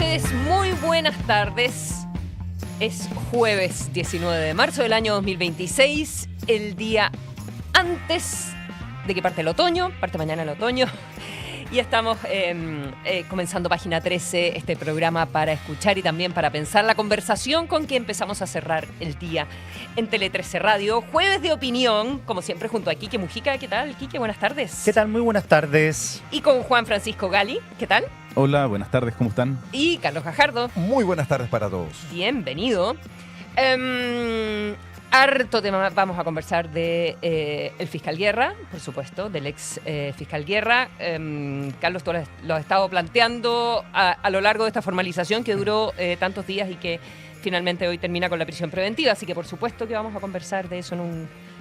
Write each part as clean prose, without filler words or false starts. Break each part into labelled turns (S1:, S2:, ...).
S1: ustedes muy buenas tardes. Es jueves 19 de marzo del año 2026, el día antes de que parte el otoño, parte mañana el otoño. Y estamos comenzando Página 13, este programa para escuchar y también para pensar, la conversación con que empezamos a cerrar el día en Tele 13 Radio. Jueves de opinión, como siempre, junto a Quique Mujica. ¿Qué tal, Quique? Buenas tardes.
S2: ¿Qué tal? Muy buenas tardes.
S1: Y con Juan Francisco Gali. ¿Qué tal?
S3: Hola, buenas tardes, ¿cómo están?
S1: Y Carlos Gajardo.
S4: Muy buenas tardes para todos.
S1: Bienvenido. Harto tema vamos a conversar de el fiscal Guerra, por supuesto, del ex fiscal Guerra. Carlos, tú lo has estado planteando a lo largo de esta formalización que duró tantos días y que finalmente hoy termina con la prisión preventiva. Así que por supuesto que vamos a conversar de eso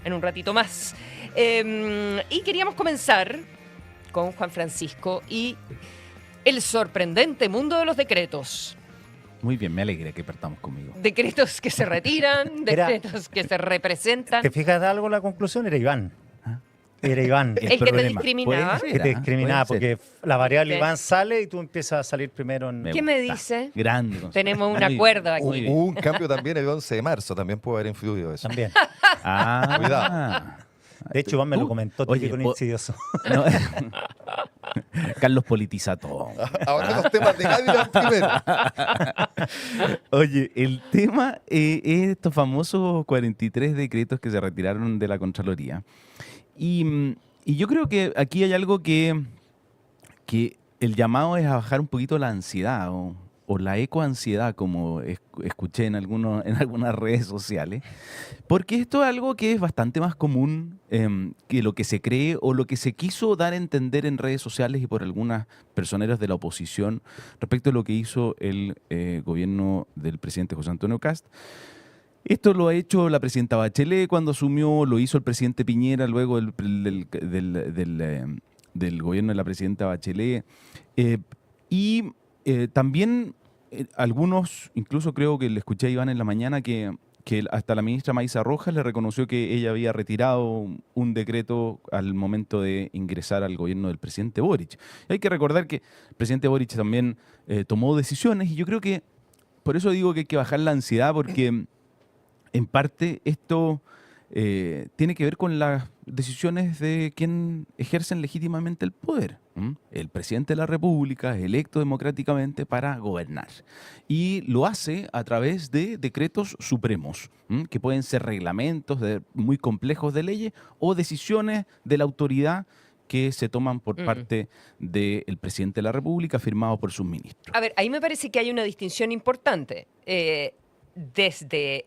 S1: en un ratito más. Y queríamos comenzar con Juan Francisco y el sorprendente mundo de los decretos.
S3: Muy bien, me alegra que partamos conmigo.
S1: Decretos que se retiran, decretos que se representan.
S2: ¿Te fijas de algo la conclusión? Era Iván. Era Iván.
S1: ¿El que te discriminaba?
S2: Que te discriminaba porque la variable
S1: Sí.
S2: Iván sale y tú empiezas a salir primero en...
S1: ¿Qué me dice?
S3: Grande.
S1: Tenemos un
S3: Muy
S1: acuerdo
S3: bien, muy
S1: aquí.
S3: bien.
S4: Hubo un cambio también el 11 de marzo, también puede haber influido eso.
S2: También.
S3: Ah,
S4: Cuidado.
S2: De hecho, Iván me lo comentó,
S3: Oye,
S2: típico insidioso.
S3: no. Carlos politiza todo.
S4: Ahora los temas de Gaby primero.
S3: Oye, el tema es estos famosos 43 decretos que se retiraron de la Contraloría. Y yo creo que aquí hay algo que el llamado es a bajar un poquito la ansiedad o la ecoansiedad, como escuché en algunas redes sociales, porque esto es algo que es bastante más común que lo que se cree o lo que se quiso dar a entender en redes sociales y por algunas personeros de la oposición respecto a lo que hizo el gobierno del presidente José Antonio Kast. Esto lo ha hecho la presidenta Bachelet cuando asumió, lo hizo el presidente Piñera luego del gobierno de la presidenta Bachelet. También algunos, incluso creo que le escuché a Iván en la mañana, que hasta la ministra Maísa Rojas le reconoció que ella había retirado un decreto al momento de ingresar al gobierno del presidente Boric. Y hay que recordar que el presidente Boric también tomó decisiones y yo creo que, por eso digo que hay que bajar la ansiedad, porque en parte esto tiene que ver con las decisiones de quien ejercen legítimamente el poder. El presidente de la República es electo democráticamente para gobernar y lo hace a través de decretos supremos, que pueden ser reglamentos muy complejos de leyes o decisiones de la autoridad que se toman por parte del presidente de la República, firmado por sus ministros.
S1: A ver, ahí me parece que hay una distinción importante. Desde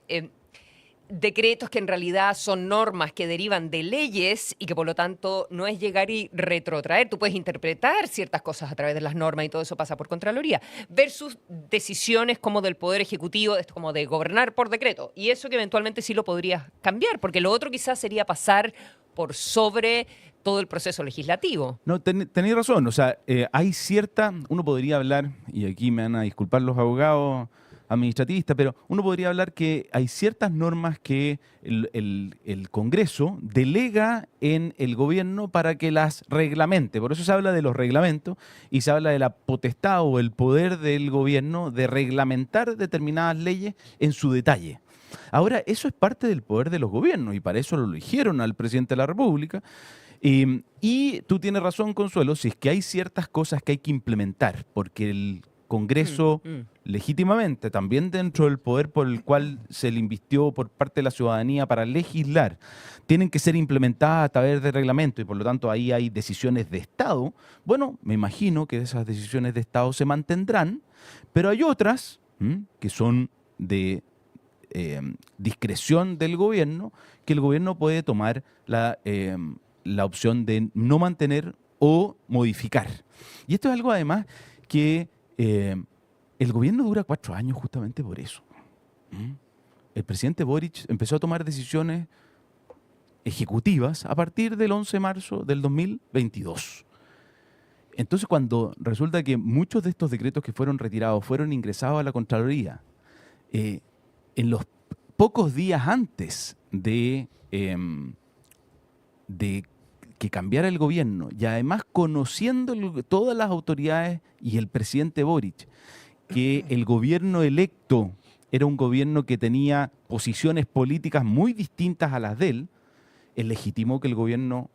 S1: decretos que en realidad son normas que derivan de leyes y que por lo tanto no es llegar y retrotraer. Tú puedes interpretar ciertas cosas a través de las normas y todo eso pasa por Contraloría, versus decisiones como del Poder Ejecutivo, esto como de gobernar por decreto. Y eso que eventualmente sí lo podrías cambiar, porque lo otro quizás sería pasar por sobre todo el proceso legislativo.
S3: No, tenéis razón. O sea, hay cierta, uno podría hablar, y aquí me van a disculpar los abogados administrativistas, pero uno podría hablar que hay ciertas normas que el Congreso delega en el gobierno para que las reglamente. Por eso se habla de los reglamentos y se habla de la potestad o el poder del gobierno de reglamentar determinadas leyes en su detalle. Ahora, eso es parte del poder de los gobiernos y para eso lo eligieron al presidente de la República. Y tú tienes razón, Consuelo, si es que hay ciertas cosas que hay que implementar, porque el Congreso legítimamente, también dentro del poder por el cual se le invistió por parte de la ciudadanía para legislar, tienen que ser implementadas a través de reglamento y por lo tanto ahí hay decisiones de Estado. Bueno, me imagino que esas decisiones de Estado se mantendrán, pero hay otras que son de discreción del gobierno, que el gobierno puede tomar la opción de no mantener o modificar. Y esto es algo además que el gobierno dura 4 años justamente por eso. El presidente Boric empezó a tomar decisiones ejecutivas a partir del 11 de marzo del 2022. Entonces, cuando resulta que muchos de estos decretos que fueron retirados fueron ingresados a la Contraloría, en los pocos días antes de que cambiara el gobierno y además conociendo todas las autoridades y el presidente Boric, que el gobierno electo era un gobierno que tenía posiciones políticas muy distintas a las de él, es legítimo que el gobierno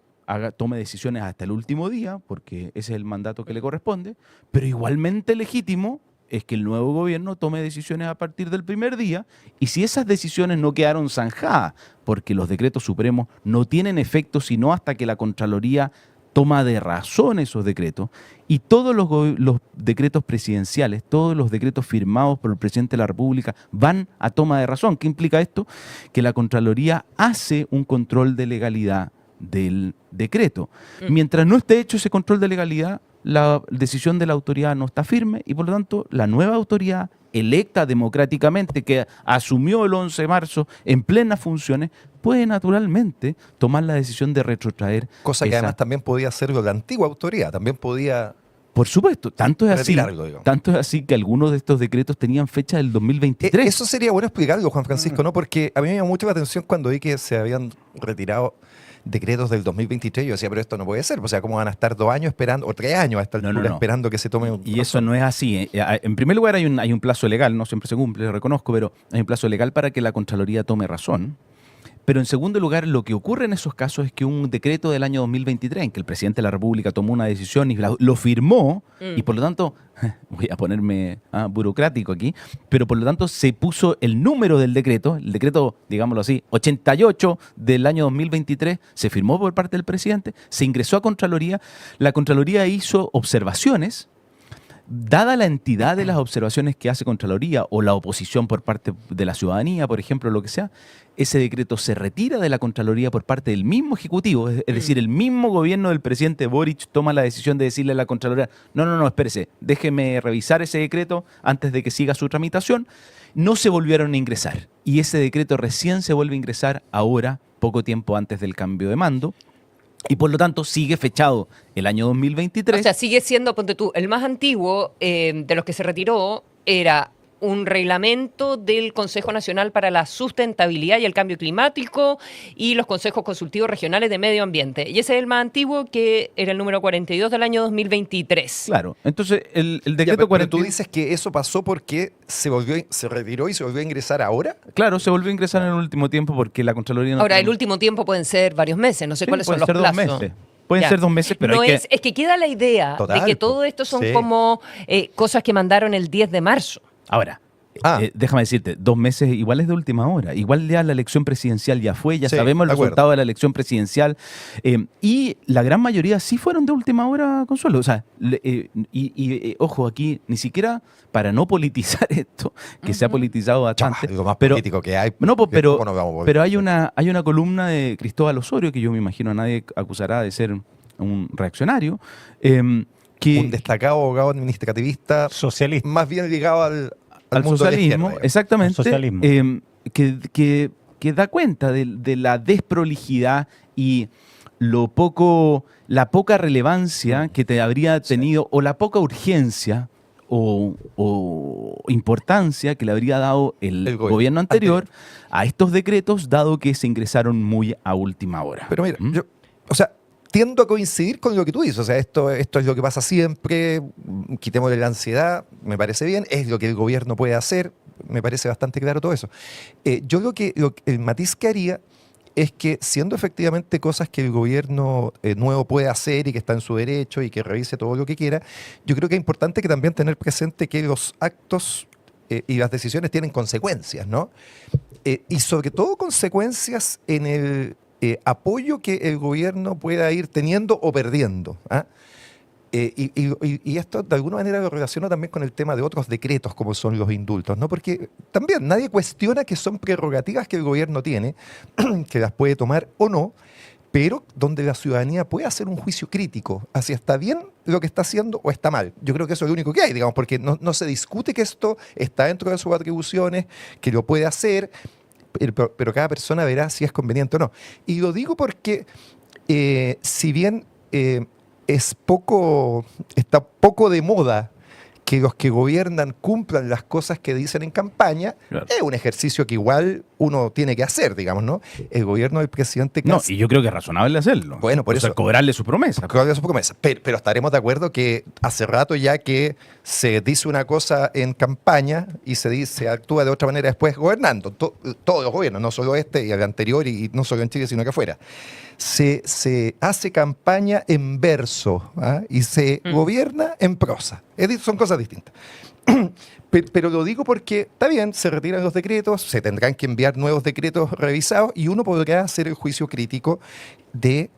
S3: tome decisiones hasta el último día, porque ese es el mandato que le corresponde, pero igualmente legítimo es que el nuevo gobierno tome decisiones a partir del primer día, y si esas decisiones no quedaron zanjadas, porque los decretos supremos no tienen efecto sino hasta que la Contraloría toma de razón esos decretos, y todos los decretos presidenciales, todos los decretos firmados por el presidente de la República van a toma de razón. ¿Qué implica esto? Que la Contraloría hace un control de legalidad del decreto. Mientras no esté hecho ese control de legalidad, la decisión de la autoridad no está firme, y por lo tanto la nueva autoridad electa democráticamente, que asumió el 11 de marzo en plenas funciones, puede naturalmente tomar la decisión de retrotraer.
S4: Cosa que además también podía hacerlo la antigua autoridad, también podía...
S3: Por supuesto, tanto es
S4: retirarlo,
S3: así que algunos de estos decretos tenían fecha del 2023.
S4: Eso sería bueno explicarlo, Juan Francisco, ¿no? Porque a mí me llamó mucho la atención cuando vi que se habían retirado decretos del 2023. Yo decía, pero esto no puede ser. O sea, ¿cómo van a estar 2 años esperando, o 3 años a esta altura esperando que se tome un...
S3: Y eso no es así. En primer lugar, hay un plazo legal, no siempre se cumple, lo reconozco, pero hay un plazo legal para que la Contraloría tome razón. Pero en segundo lugar, lo que ocurre en esos casos es que un decreto del año 2023, en que el presidente de la República tomó una decisión y lo firmó, y por lo tanto, voy a ponerme burocrático aquí, pero por lo tanto se puso el número del decreto, el decreto, digámoslo así, 88 del año 2023, se firmó por parte del presidente, se ingresó a Contraloría, la Contraloría hizo observaciones. Dada la entidad de las observaciones que hace Contraloría o la oposición por parte de la ciudadanía, por ejemplo, lo que sea, ese decreto se retira de la Contraloría por parte del mismo Ejecutivo, es decir, el mismo gobierno del presidente Boric toma la decisión de decirle a la Contraloría, no, espérese, déjeme revisar ese decreto antes de que siga su tramitación. No se volvieron a ingresar, y ese decreto recién se vuelve a ingresar ahora, poco tiempo antes del cambio de mando. Y por lo tanto sigue fechado el año 2023.
S1: O sea, sigue siendo, ponte tú, el más antiguo de los que se retiró era un reglamento del Consejo Nacional para la Sustentabilidad y el Cambio Climático y los consejos consultivos regionales de medio ambiente. Y ese es el más antiguo, que era el número 42 del año 2023.
S3: Claro, entonces el decreto 42...
S4: Pero tú dices que eso pasó porque se retiró y se volvió a ingresar ahora.
S3: Claro, se volvió a ingresar en el último tiempo porque la Contraloría...
S1: Ahora, el último tiempo pueden ser varios meses, no sé cuáles son los plazos.
S3: Pueden ser 2 meses. Pueden ser 2 meses, pero
S1: es que queda la idea de que todo esto son como cosas que mandaron el 10 de marzo.
S3: Ahora, déjame decirte, 2 meses igual es de última hora. Igual ya la elección presidencial ya fue, ya sabemos el resultado de la elección presidencial. Y la gran mayoría sí fueron de última hora, Consuelo. O sea, ojo, aquí ni siquiera para no politizar esto, que se ha politizado bastante.
S4: Lo más político que hay.
S3: No, pero hay una columna de Cristóbal Osorio, que yo me imagino a nadie acusará de ser un reaccionario,
S4: un destacado abogado administrativista,
S2: socialista,
S4: más bien ligado al mundo
S3: socialismo,
S4: de la
S3: exactamente,
S2: socialismo.
S3: Que da cuenta de la desprolijidad y la poca relevancia que te habría tenido, o la poca urgencia o importancia que le habría dado el gobierno anterior a estos decretos, dado que se ingresaron muy a última hora.
S4: Pero mira, yo, tiendo a coincidir con lo que tú dices. O sea, esto es lo que pasa siempre. Quitémosle la ansiedad, me parece bien. Es lo que el gobierno puede hacer. Me parece bastante claro todo eso. Yo el matiz que haría es que, siendo efectivamente cosas que el gobierno nuevo puede hacer y que está en su derecho y que revise todo lo que quiera, yo creo que es importante que también tener presente que los actos y las decisiones tienen consecuencias, ¿no? Y sobre todo consecuencias en el apoyo que el gobierno pueda ir teniendo o perdiendo. Y esto de alguna manera lo relaciono también con el tema de otros decretos como son los indultos, ¿no? Porque también nadie cuestiona que son prerrogativas que el gobierno tiene, que las puede tomar o no, pero donde la ciudadanía puede hacer un juicio crítico hacia está bien lo que está haciendo o está mal. Yo creo que eso es lo único que hay, digamos, porque no se discute que esto está dentro de sus atribuciones, que lo puede hacer, pero cada persona verá si es conveniente o no. Y lo digo porque si bien está poco de moda que los que gobiernan cumplan las cosas que dicen en campaña,
S3: Claro.
S4: es un ejercicio que igual uno tiene que hacer, digamos, ¿no? El gobierno del presidente
S3: No,
S4: Kast,
S3: y yo creo que es razonable hacerlo.
S4: Bueno, por
S3: O sea,
S4: eso-
S3: cobrarle su promesa.
S4: claro, de su promesa. Pero estaremos de acuerdo que hace rato ya que se dice una cosa en campaña y se actúa de otra manera después gobernando. Todos los gobiernos, no solo este y el anterior, y no solo en Chile, sino que afuera. Se hace campaña en verso, ¿ah? Y se gobierna en prosa. Son cosas distintas. Pero lo digo porque, está bien, se retiran los decretos, se tendrán que enviar nuevos decretos revisados y uno podrá hacer el juicio crítico de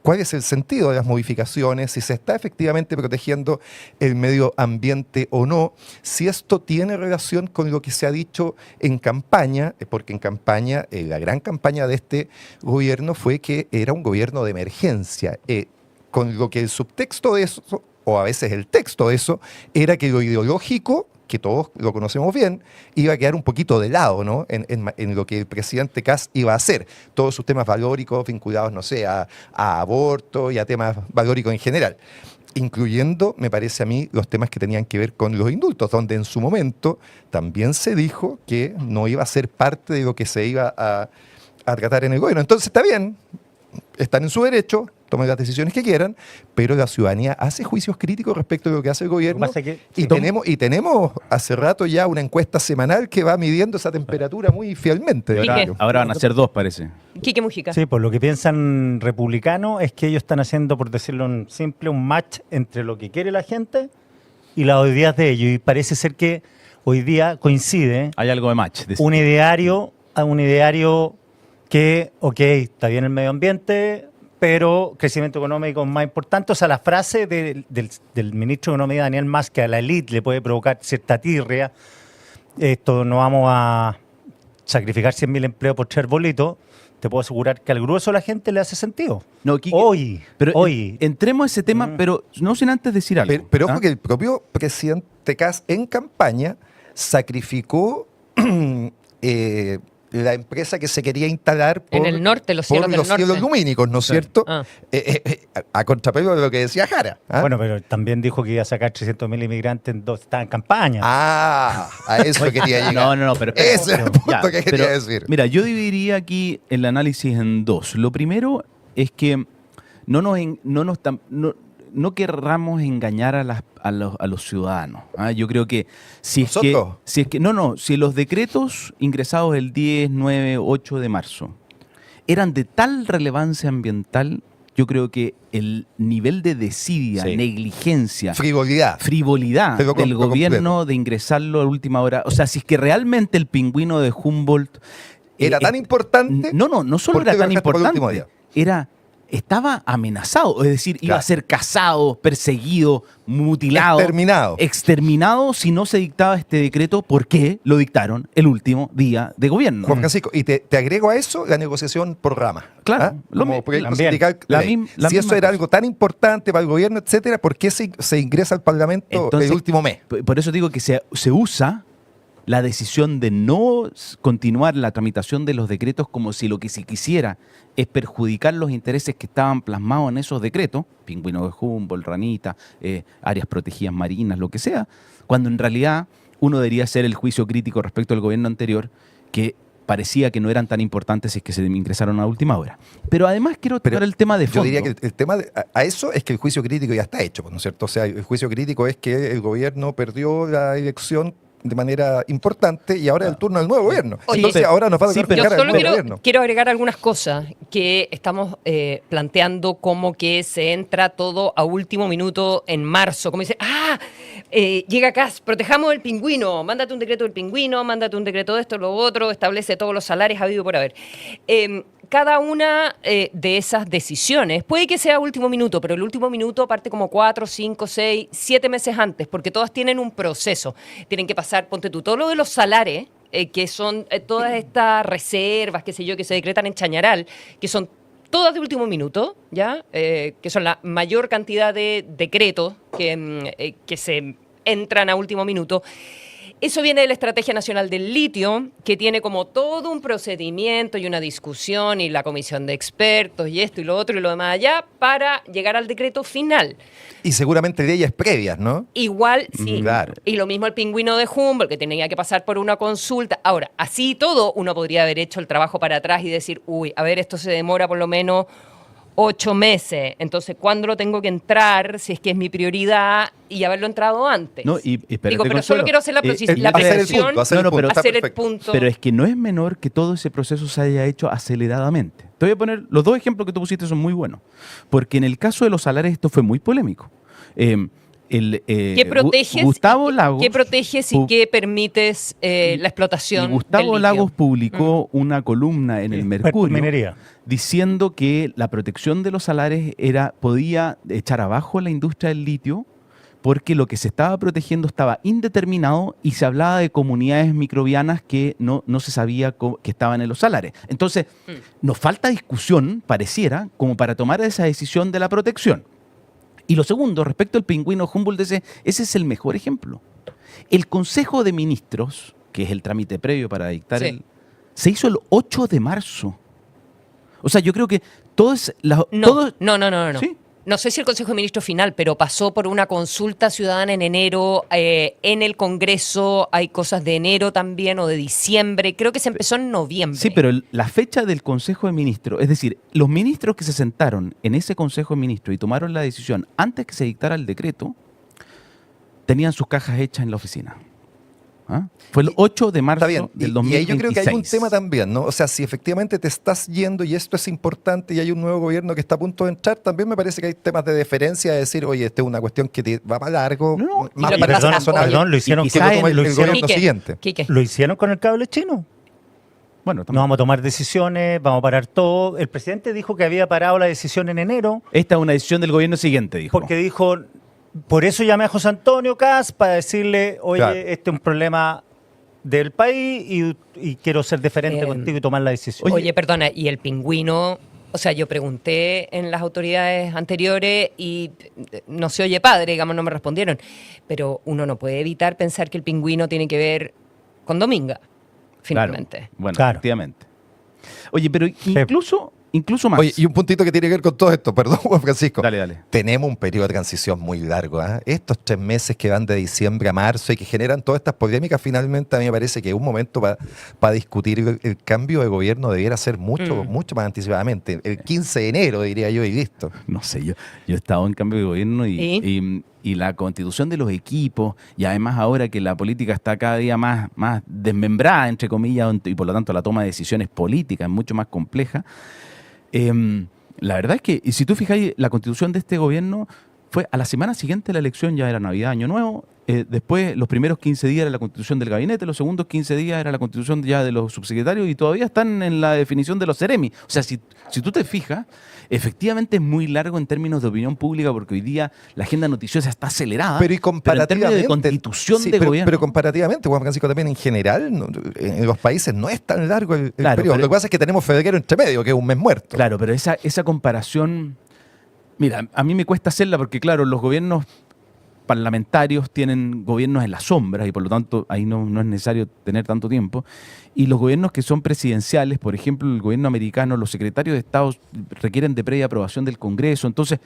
S4: cuál es el sentido de las modificaciones, si se está efectivamente protegiendo el medio ambiente o no, si esto tiene relación con lo que se ha dicho en campaña, porque en campaña, la gran campaña de este gobierno fue que era un gobierno de emergencia, con lo que el subtexto de eso, o a veces el texto de eso, era que lo ideológico, que todos lo conocemos bien, iba a quedar un poquito de lado, ¿no? En lo que el presidente Kast iba a hacer. Todos sus temas valóricos vinculados, no sé, a aborto y a temas valóricos en general. Incluyendo, me parece a mí, los temas que tenían que ver con los indultos, donde en su momento también se dijo que no iba a ser parte de lo que se iba a tratar en el gobierno. Entonces está bien, están en su derecho, tomen las decisiones que quieran, pero la ciudadanía hace juicios críticos respecto de lo que hace el gobierno.
S2: Lo que pasa es que-
S4: Y
S2: sí.
S4: tenemos hace rato ya una encuesta semanal que va midiendo esa temperatura muy fielmente.
S1: ¿Y
S4: digamos.
S1: qué?
S3: Ahora van a ser dos, parece.
S1: Quique Mujica.
S2: Sí, pues lo que piensan republicanos es que ellos están haciendo, por decirlo en simple, un match entre lo que quiere la gente y las ideas de ellos. Y parece ser que hoy día coincide
S3: Hay algo de match.
S2: un ideario que, ok, está bien el medio ambiente, pero crecimiento económico es más importante. O sea, la frase del ministro de Economía, Daniel Mas, que a la élite le puede provocar cierta tirria, esto no vamos a sacrificar 100.000 empleos por 3 bolitos, te puedo asegurar que al grueso de la gente le hace sentido.
S3: No, Quique,
S2: Hoy,
S3: pero
S2: hoy.
S3: entremos a ese tema, pero no sin antes decir algo.
S4: Pero ojo
S3: ¿ah?
S4: que el propio presidente Kast en campaña sacrificó la empresa que se quería instalar
S1: En el norte, los cielos
S4: por
S1: del
S4: los
S1: norte.
S4: cielos lumínicos, ¿no es cierto?
S1: Ah.
S4: A contrapelo de lo que decía Jara. ¿ah?
S2: Bueno, pero también dijo que iba a sacar 300.000 inmigrantes, estaba en campaña.
S4: A eso quería llegar.
S3: No, pero espera.
S4: Ese es el punto
S3: Ya,
S4: que quería
S3: pero,
S4: decir.
S3: Mira, yo dividiría aquí el análisis en dos. Lo primero es que no querramos engañar a los ciudadanos. ¿ah? Yo creo que si
S4: ¿Nosotros?
S3: si los decretos ingresados el 10, 9, 8 de marzo eran de tal relevancia ambiental, yo creo que el nivel de desidia,
S2: Sí.
S3: negligencia,
S4: Frivolidad.
S3: frivolidad
S4: Te lo
S3: del
S4: completo.
S3: gobierno de ingresarlo a última hora. O sea, si es que realmente el pingüino de Humboldt
S4: Era tan importante.
S3: no solo
S4: ¿por qué
S3: era
S4: lo
S3: tan
S4: dejaste para el último
S3: importante, estaba amenazado, es decir, iba
S4: Claro.
S3: a ser cazado, perseguido, mutilado, exterminado si no se dictaba este decreto. ¿Por qué lo dictaron el último día de gobierno?
S4: Juan Francisco, y te agrego a eso la negociación por rama.
S3: Claro,
S4: ¿ah?
S3: lo
S4: Como
S3: mi-
S4: proyecto
S2: también.
S4: sindical
S3: La
S4: ley.
S3: mim- la
S4: Si eso
S3: misma
S4: era
S3: cosa.
S4: algo tan importante para el gobierno, etcétera, ¿por qué se ingresa al Parlamento
S3: Entonces,
S4: el último mes?
S3: Por eso digo que se usa la decisión de no continuar la tramitación de los decretos como si lo que se quisiera es perjudicar los intereses que estaban plasmados en esos decretos, pingüino de Humboldt, ranita, áreas protegidas marinas, lo que sea, cuando en realidad uno debería hacer el juicio crítico respecto al gobierno anterior, que parecía que no eran tan importantes si es que se ingresaron a última hora. Pero además quiero tocar el tema de fondo.
S4: Yo diría que el tema a eso es que el juicio crítico ya está hecho, ¿no es cierto? O sea, el juicio crítico es que el gobierno perdió la elección de manera importante y ahora es el turno del nuevo gobierno.
S1: Oye,
S4: Entonces ahora nos va a
S3: sí,
S4: tocar
S3: pero
S1: Yo
S4: pegar al
S1: solo
S4: nuevo gobierno.
S1: quiero agregar algunas cosas que estamos planteando como que se entra todo a último minuto en marzo. Como dice, llega Kast, protejamos el pingüino, mándate un decreto del pingüino, mándate un decreto de esto, lo otro, establece todos los salarios habido por haber. Cada una de esas decisiones puede que sea último minuto, pero el último minuto parte como 4, 5, 6, 7 meses antes, porque todas tienen un proceso. Tienen que pasar, ponte tú, todo lo de los salarios, que son todas estas reservas, qué sé yo, que se decretan en Chañaral, que son todas de último minuto, ¿ya? Que son la mayor cantidad de decretos que se entran a último minuto. Eso viene de la Estrategia Nacional del Litio, que tiene como todo un procedimiento y una discusión y la comisión de expertos y esto y lo otro y lo demás allá para llegar al decreto final.
S4: Y seguramente leyes previas, ¿no?
S1: Igual, sí.
S4: Claro.
S1: Y lo mismo el pingüino de Humboldt, que tenía que pasar por una consulta. Ahora, así y todo, uno podría haber hecho el trabajo para atrás y decir, uy, a ver, esto se demora por lo menos 8 meses. Entonces, ¿cuándo lo tengo que entrar? Si es que es mi prioridad y haberlo entrado antes.
S3: No, y espérate,
S1: Digo, pero
S3: Consuelo,
S1: solo quiero hacer la
S4: hacer el
S1: precisión,
S4: punto, hacer el punto, está
S1: hacer el
S4: perfecto.
S1: punto.
S3: Pero es que no es menor que todo ese proceso se haya hecho aceleradamente. Te voy a poner, los dos ejemplos que tú pusiste son muy buenos. Porque en el caso de los salares esto fue muy polémico.
S1: ¿Qué proteges?
S3: Gustavo Lagos...
S1: ¿Qué proteges y qué permites la explotación
S3: Y
S1: del
S3: Gustavo
S1: litio?
S3: Lagos publicó una columna en el
S2: Experto en
S3: Mercurio
S2: minería.
S3: diciendo que la protección de los salares podía echar abajo la industria del litio porque lo que se estaba protegiendo estaba indeterminado y se hablaba de comunidades microbianas que no se sabía que estaban en los salares. Entonces, nos falta discusión, pareciera, como para tomar esa decisión de la protección. Y lo segundo, respecto al pingüino Humboldt, ese es el mejor ejemplo. El Consejo de Ministros, que es el trámite previo para dictar
S1: Sí.
S3: se hizo el 8 de marzo. O sea, yo creo que todo es...
S1: No.
S3: ¿Sí?
S1: No sé si el Consejo de Ministros final, pero pasó por una consulta ciudadana en enero, en el Congreso hay cosas de enero también o de diciembre, creo que se empezó en noviembre.
S3: Sí, pero la fecha del Consejo de Ministros, es decir, los ministros que se sentaron en ese Consejo de Ministros y tomaron la decisión antes que se dictara el decreto, tenían sus cajas hechas en la oficina. ¿Ah? Fue el 8 de marzo
S4: Está bien.
S3: del
S4: Y
S3: 2026.
S4: ahí yo creo que hay un tema también, ¿no? O sea, si efectivamente te estás yendo y esto es importante y hay un nuevo gobierno que está a punto de entrar, también me parece que hay temas de deferencia de decir, oye, esta es una cuestión que te va para largo,
S3: No,
S1: y
S4: más
S1: lo que
S4: para
S1: pasa-
S4: razonable,
S2: Perdón, lo hicieron,
S3: Y
S4: que
S3: quizá
S4: lo tome el
S3: el
S4: gobierno
S1: Quique,
S4: siguiente.
S1: Quique.
S2: lo hicieron con el cable chino.
S3: Bueno,
S2: No vamos a tomar decisiones, vamos a parar todo. El presidente dijo que había parado la decisión en enero
S3: esta es una decisión del gobierno siguiente, dijo.
S2: porque dijo, por eso llamé a José Antonio Kast para decirle, oye,
S4: Claro.
S2: este es un problema del país y quiero ser diferente contigo y tomar la decisión.
S1: Oye, perdona, y el pingüino, o sea, yo pregunté en las autoridades anteriores y no se oye padre, digamos, no me respondieron. Pero uno no puede evitar pensar que el pingüino tiene que ver con Dominga, finalmente.
S3: Claro. Bueno,
S2: Claro.
S3: efectivamente. Oye, pero incluso más.
S4: Oye, y un puntito que tiene que ver con todo esto, perdón, Juan Francisco.
S3: Dale.
S4: Tenemos un periodo de transición muy largo. ¿Ah? Estos 3 meses que van de diciembre a marzo y que generan todas estas polémicas, finalmente a mí me parece que un momento para discutir el cambio de gobierno debiera ser mucho más anticipadamente. El 15 de enero, diría yo, y listo.
S3: No sé, yo he estado en cambio de gobierno y la constitución de los equipos, y además ahora que la política está cada día más desmembrada, entre comillas, y por lo tanto la toma de decisiones políticas es mucho más compleja. La verdad es que, y si tú fijáis, la constitución de este gobierno fue a la semana siguiente de la elección, ya era Navidad, Año Nuevo. Después, los primeros 15 días era la constitución del gabinete, los segundos 15 días era la constitución ya de los subsecretarios y todavía están en la definición de los seremi. O sea, si tú te fijas, efectivamente es muy largo en términos de opinión pública porque hoy día la agenda noticiosa está acelerada.
S4: Pero y
S3: en
S4: comparativamente.
S3: términos de constitución
S4: Sí,
S3: de
S4: pero,
S3: gobierno.
S4: pero comparativamente, Juan Francisco, también en general, en los países no es tan largo el
S3: Claro,
S4: periodo.
S3: pero-
S4: Lo que pasa es que tenemos febrero entre medio, que es un mes muerto.
S3: Claro, pero esa comparación, mira, a mí me cuesta hacerla porque, claro, los gobiernos parlamentarios tienen gobiernos en la sombra y por lo tanto ahí no es necesario tener tanto tiempo. Y los gobiernos que son presidenciales, por ejemplo, el gobierno americano, los secretarios de Estado requieren de previa aprobación del Congreso. Entonces,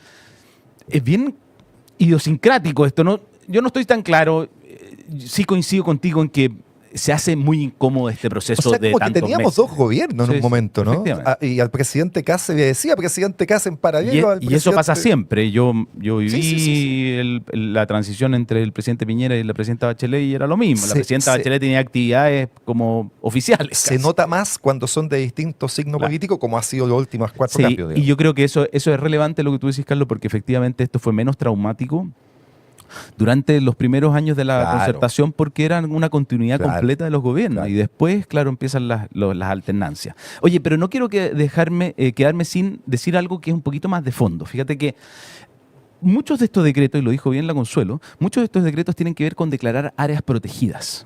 S3: es bien idiosincrático esto, ¿no? Yo no estoy tan claro. Sí coincido contigo en que se hace muy incómodo este proceso
S4: O sea,
S3: de
S4: como que
S3: tantos
S4: teníamos
S3: meses.
S4: dos gobiernos en
S3: Sí,
S4: un momento, ¿no?
S3: efectivamente.
S4: Y al presidente Kast se le decía presidente Kast en paralelo al
S3: Y eso pasa
S4: presidente-
S3: siempre. Yo viví
S4: Sí.
S3: la transición entre el presidente Piñera y la presidenta Bachelet y era lo mismo. La
S4: Se-
S3: presidenta
S4: se-
S3: Bachelet tenía actividades como oficiales.
S4: Se
S3: casi.
S4: nota más cuando son de distintos signos
S3: Claro.
S4: políticos, como ha sido los últimos 4
S3: Sí,
S4: cambios.
S3: y
S4: digamos.
S3: yo creo que eso es relevante lo que tú decís, Carlos, porque efectivamente esto fue menos traumático durante los primeros años de la
S4: Claro.
S3: concertación porque eran una continuidad
S4: Claro.
S3: completa de los gobiernos
S4: Claro.
S3: y después, claro, empiezan las alternancias. Oye, pero no quiero quedarme sin decir algo que es un poquito más de fondo. Fíjate que muchos de estos decretos, y lo dijo bien la Consuelo, muchos de estos decretos tienen que ver con declarar áreas protegidas.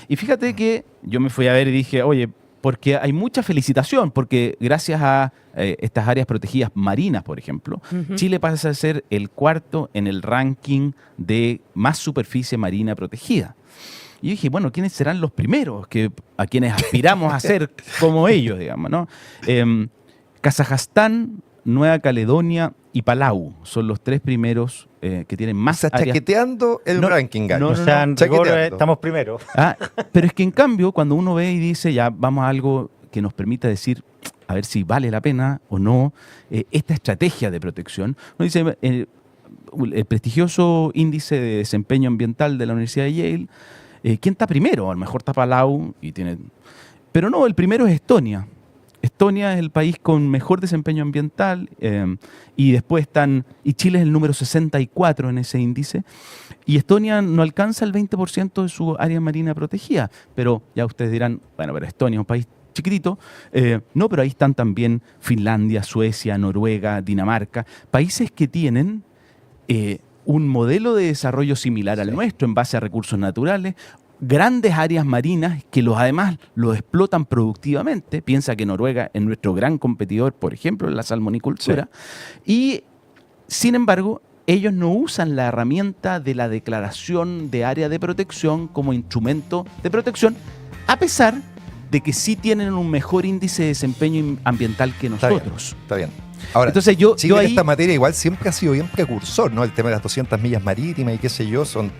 S3: Y fíjate que yo me fui a ver y dije, oye, porque hay mucha felicitación, porque gracias a estas áreas protegidas marinas, por ejemplo, Chile pasa a ser el 4º en el ranking de más superficie marina protegida. Y yo dije, bueno, ¿quiénes serán los primeros a quienes aspiramos a ser como ellos, digamos, ¿no? Kazajstán, Nueva Caledonia y Palau son los 3 primeros que tienen más
S4: O sea,
S3: áreas.
S4: chaqueteando el
S3: No,
S4: ranking, Gary.
S3: no,
S2: O sea, en rigor,
S4: Chaqueteando.
S2: estamos primero.
S3: Pero es que en cambio, cuando uno ve y dice, ya vamos a algo que nos permita decir, a ver si vale la pena o no, esta estrategia de protección, uno dice, el prestigioso índice de desempeño ambiental de la Universidad de Yale, ¿quién está primero? A lo mejor está Palau, pero no, el primero es Estonia. Estonia es el país con mejor desempeño ambiental y después y Chile es el número 64 en ese índice, y Estonia no alcanza el 20% de su área marina protegida, pero ya ustedes dirán, bueno, pero Estonia es un país chiquitito, no, pero ahí están también Finlandia, Suecia, Noruega, Dinamarca, países que tienen un modelo de desarrollo similar al nuestro en base a recursos naturales, grandes áreas marinas que además los explotan productivamente. Piensa que Noruega es nuestro gran competidor, por ejemplo, en la salmonicultura. Y, sin embargo, ellos no usan la herramienta de la declaración de área de protección como instrumento de protección, a pesar de que sí tienen un mejor índice de desempeño ambiental que nosotros.
S4: Está bien. Ahora,
S3: Entonces yo
S4: Chile en
S3: ahí...
S4: esta materia igual siempre ha sido bien precursor, ¿no? El tema de las 200 millas marítimas y qué sé yo, son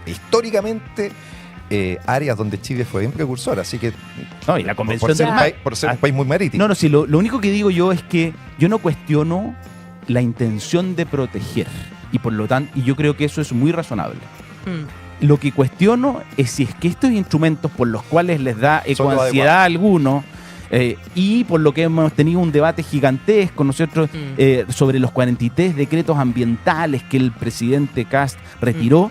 S4: históricamente áreas donde Chile fue bien precursor, así que
S3: No, y la convención
S4: por ser,
S3: del
S4: un
S3: mar.
S4: país, por ser un país muy marítimo.
S3: No, sí, lo único que digo yo es que yo no cuestiono la intención de proteger, y por lo tanto, y yo creo que eso es muy razonable. Lo que cuestiono es si es que estos instrumentos por los cuales les da
S4: Son los
S3: ecoansiedad a algunos, y por lo que hemos tenido un debate gigantesco nosotros sobre los 43 decretos ambientales que el presidente Kast retiró,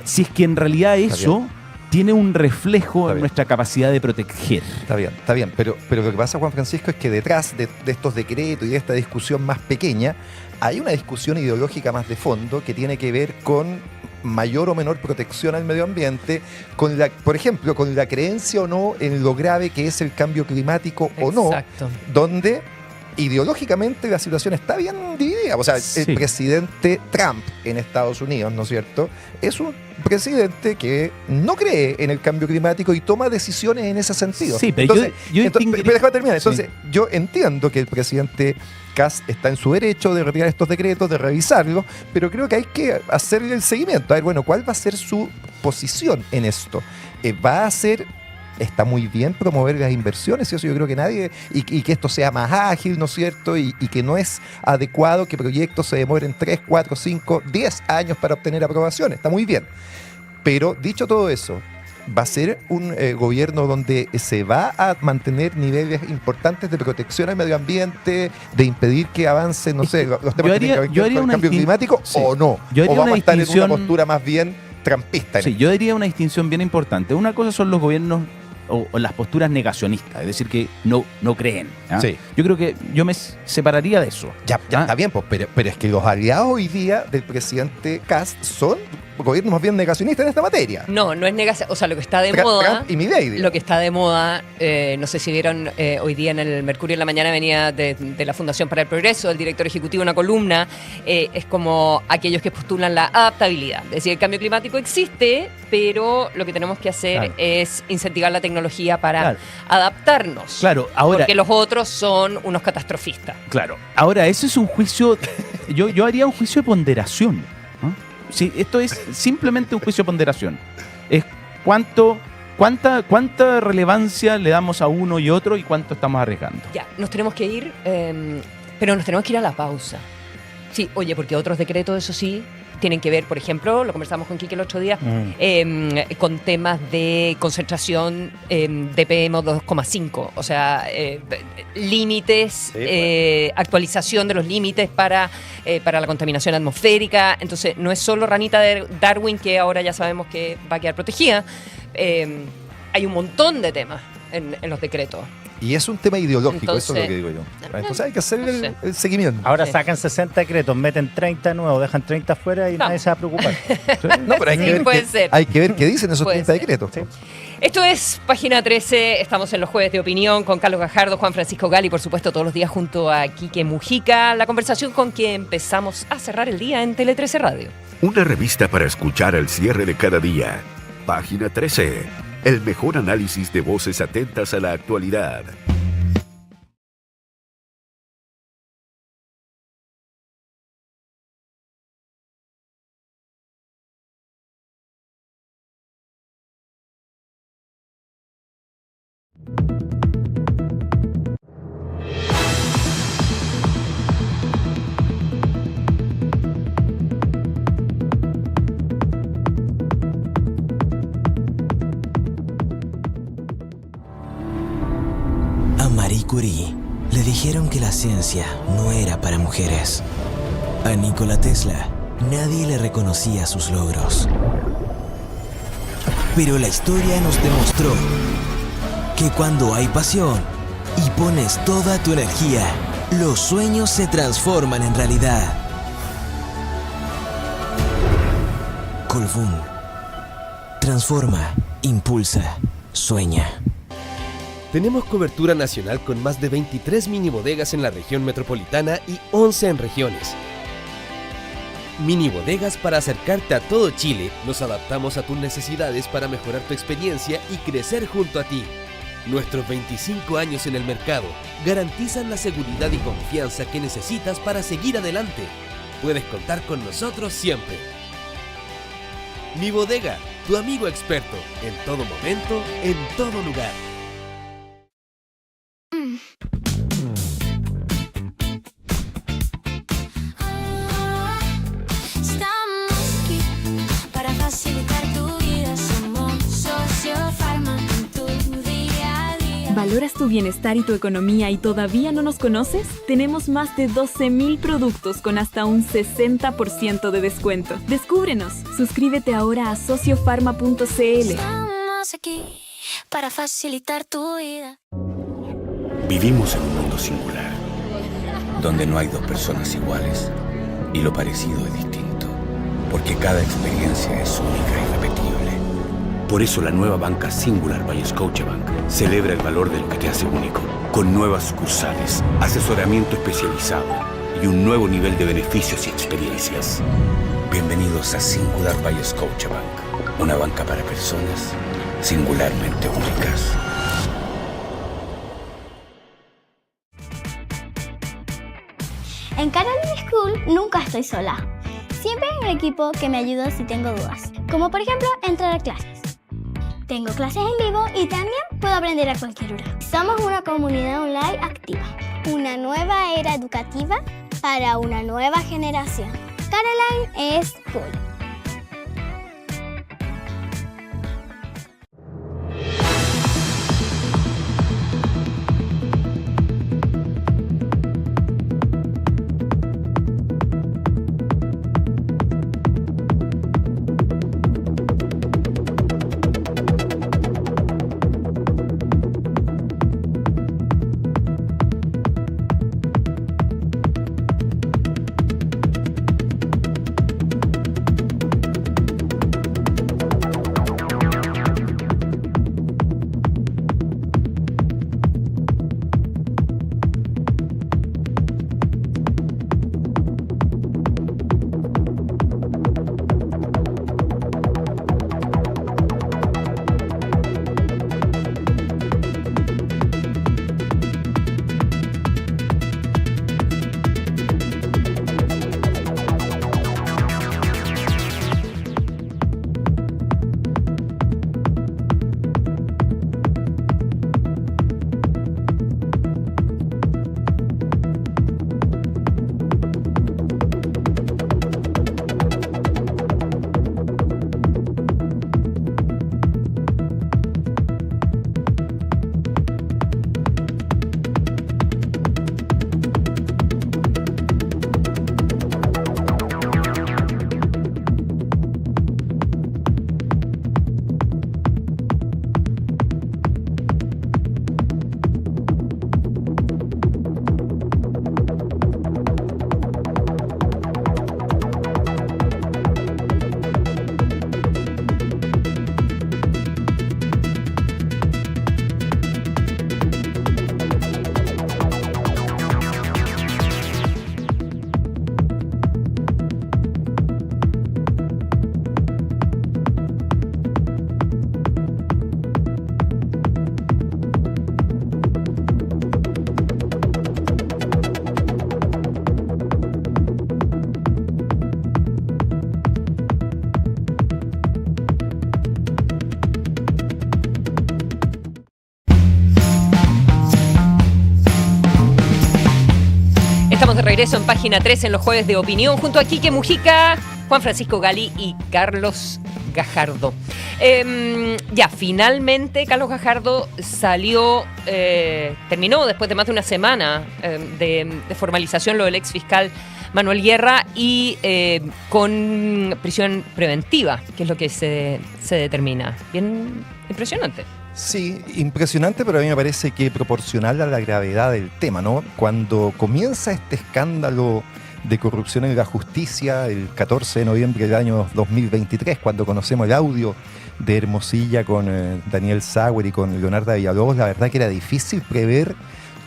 S3: si es que en realidad eso tiene un reflejo en nuestra capacidad de proteger.
S4: Está bien, pero lo que pasa, Juan Francisco, es que detrás de estos decretos y de esta discusión más pequeña, hay una discusión ideológica más de fondo que tiene que ver con mayor o menor protección al medio ambiente, por ejemplo, con la creencia o no en lo grave que es el cambio climático o no,
S1: Exacto.
S4: donde ideológicamente la situación está bien dividida. O sea,
S3: Sí.
S4: el presidente Trump en Estados Unidos, ¿no es cierto?, es un presidente que no cree en el cambio climático y toma decisiones en ese sentido.
S3: Sí, pero yo distinguiría-
S4: pero déjame terminar. Entonces,
S3: Sí.
S4: yo entiendo que el presidente Kast está en su derecho de retirar estos decretos, de revisarlos, pero creo que hay que hacerle el seguimiento. A ver, bueno, ¿cuál va a ser su posición en esto? ¿Va a ser... Está muy bien promover las inversiones, y eso yo creo que nadie, y que esto sea más ágil, ¿no es cierto? Y que no es adecuado que proyectos se demoren 3, 4, 5, 10 años para obtener aprobaciones. Está muy bien. Pero dicho todo eso, ¿va a ser un gobierno donde se va a mantener niveles importantes de protección al medio ambiente, de impedir que avancen, no sé, los temas que tienen que ver
S3: yo
S4: con
S3: haría
S4: el
S3: una
S4: cambio climático,
S3: sí.
S4: o no?
S3: Yo haría
S4: ¿O vamos
S3: una
S4: a estar en una
S3: distinción-
S4: postura más bien trampista?
S3: Sí, yo diría una distinción bien importante. Una cosa son los gobiernos o las posturas negacionistas, es decir, que no creen. ¿ah?
S4: Sí.
S3: Yo creo que yo me separaría de eso.
S4: Ya
S3: ¿ah?
S4: está bien, pues, pero es que los aliados hoy día del presidente Kast son gobiernos más bien negacionistas en esta materia.
S1: No es negación. O sea, lo que está de
S4: Trump
S1: moda.
S4: y Milei.
S1: Lo que está de moda, no sé si vieron hoy día en el Mercurio en la Mañana, venía de la Fundación para el Progreso, el director ejecutivo, una columna, es como aquellos que postulan la adaptabilidad. Es decir, el cambio climático existe, pero lo que tenemos que hacer
S3: Claro.
S1: es incentivar la tecnología para
S3: Claro.
S1: adaptarnos.
S3: Claro, ahora,
S1: Porque los otros son unos catastrofistas.
S3: claro, ahora eso es un juicio, yo haría un juicio de ponderación. ¿no? Sí, esto es simplemente un juicio de ponderación. Es cuánta relevancia le damos a uno y otro y cuánto estamos arriesgando.
S1: Ya, nos tenemos que ir, pero nos tenemos que ir a la pausa. Sí, oye, porque otros decretos, eso sí, tienen que ver, por ejemplo, lo conversamos con Quique el otro día, con temas de concentración de PM2,5, o sea, límites,
S2: Sí,
S1: actualización de los límites para la contaminación atmosférica. Entonces, no es solo ranita de Darwin, que ahora ya sabemos que va a quedar protegida. Hay un montón de temas en los decretos.
S4: Y es un tema ideológico, eso es lo
S1: Entonces,
S4: que digo yo. Entonces hay que hacer
S1: no sé.
S4: el seguimiento.
S2: Ahora
S1: Sí.
S2: sacan 60 decretos, meten 30 nuevos, dejan 30 afuera y
S1: No.
S2: nadie se va a preocupar.
S4: No, pero hay,
S1: Sí,
S4: que ver
S1: puede ser.
S4: hay que ver qué dicen esos
S1: Puede
S4: 30
S1: ser.
S4: decretos.
S2: Sí.
S1: Esto es Página 13, estamos en los Jueves de Opinión con Carlos Gajardo, Juan Francisco Gali, por supuesto todos los días junto a Quique Mujica, la conversación con que empezamos a cerrar el día en Tele 13 Radio.
S5: Una revista para escuchar al cierre de cada día. Página 13. El mejor análisis de voces atentas a la actualidad.
S6: A Marie Curie le dijeron que la ciencia no era para mujeres. A Nikola Tesla nadie le reconocía sus logros. Pero la historia nos demostró que cuando hay pasión y pones toda tu energía, los sueños se transforman en realidad. Colbún. Transforma, impulsa, sueña.
S7: Tenemos cobertura nacional con más de 23 mini bodegas en la región metropolitana y 11 en regiones. Mini bodegas para acercarte a todo Chile. Nos adaptamos a tus necesidades para mejorar tu experiencia y crecer junto a ti. Nuestros 25 años en el mercado garantizan la seguridad y confianza que necesitas para seguir adelante. Puedes contar con nosotros siempre. Mi Bodega, tu amigo experto, en todo momento, en todo lugar.
S8: Estamos aquí para facilitar tu vida. Somos Sociofarma en tu día a día.
S9: ¿Valoras tu bienestar y tu economía y todavía no nos conoces? Tenemos más de 12.000 productos con hasta un 60% de descuento. Descúbrenos. Suscríbete ahora a sociofarma.cl.
S8: Estamos aquí para facilitar tu vida.
S10: Vivimos en un mundo singular, donde no hay dos personas iguales y lo parecido es distinto, porque cada experiencia es única y repetible. Por eso la nueva banca Singular by Scotiabank celebra el valor de lo que te hace único, con nuevas sucursales, asesoramiento especializado y un nuevo nivel de beneficios y experiencias. Bienvenidos a Singular by Scotiabank, una banca para personas singularmente únicas.
S11: En Caroline School nunca estoy sola. Siempre hay un equipo que me ayuda si tengo dudas, como por ejemplo entrar a clases. Tengo clases en vivo y también puedo aprender a cualquier hora. Somos una comunidad online activa. Una nueva era educativa para una nueva generación. Caroline es cool.
S1: regreso en Página 3 en los jueves de opinión junto a Quique Mujica, Juan Francisco Gali y Carlos Gajardo. Ya, finalmente Carlos Gajardo salió, terminó después de más de una semana de formalización lo del ex fiscal Manuel Guerra y con prisión preventiva, que es lo que se determina. Bien impresionante.
S4: Sí, impresionante, pero a mí me parece que proporcional a la gravedad del tema, ¿no? Cuando comienza este escándalo de corrupción en la justicia, el 14 de noviembre del año 2023, cuando conocemos el audio de Hermosilla con Daniel Sauer y con Leonardo Villalobos, la verdad que era difícil prever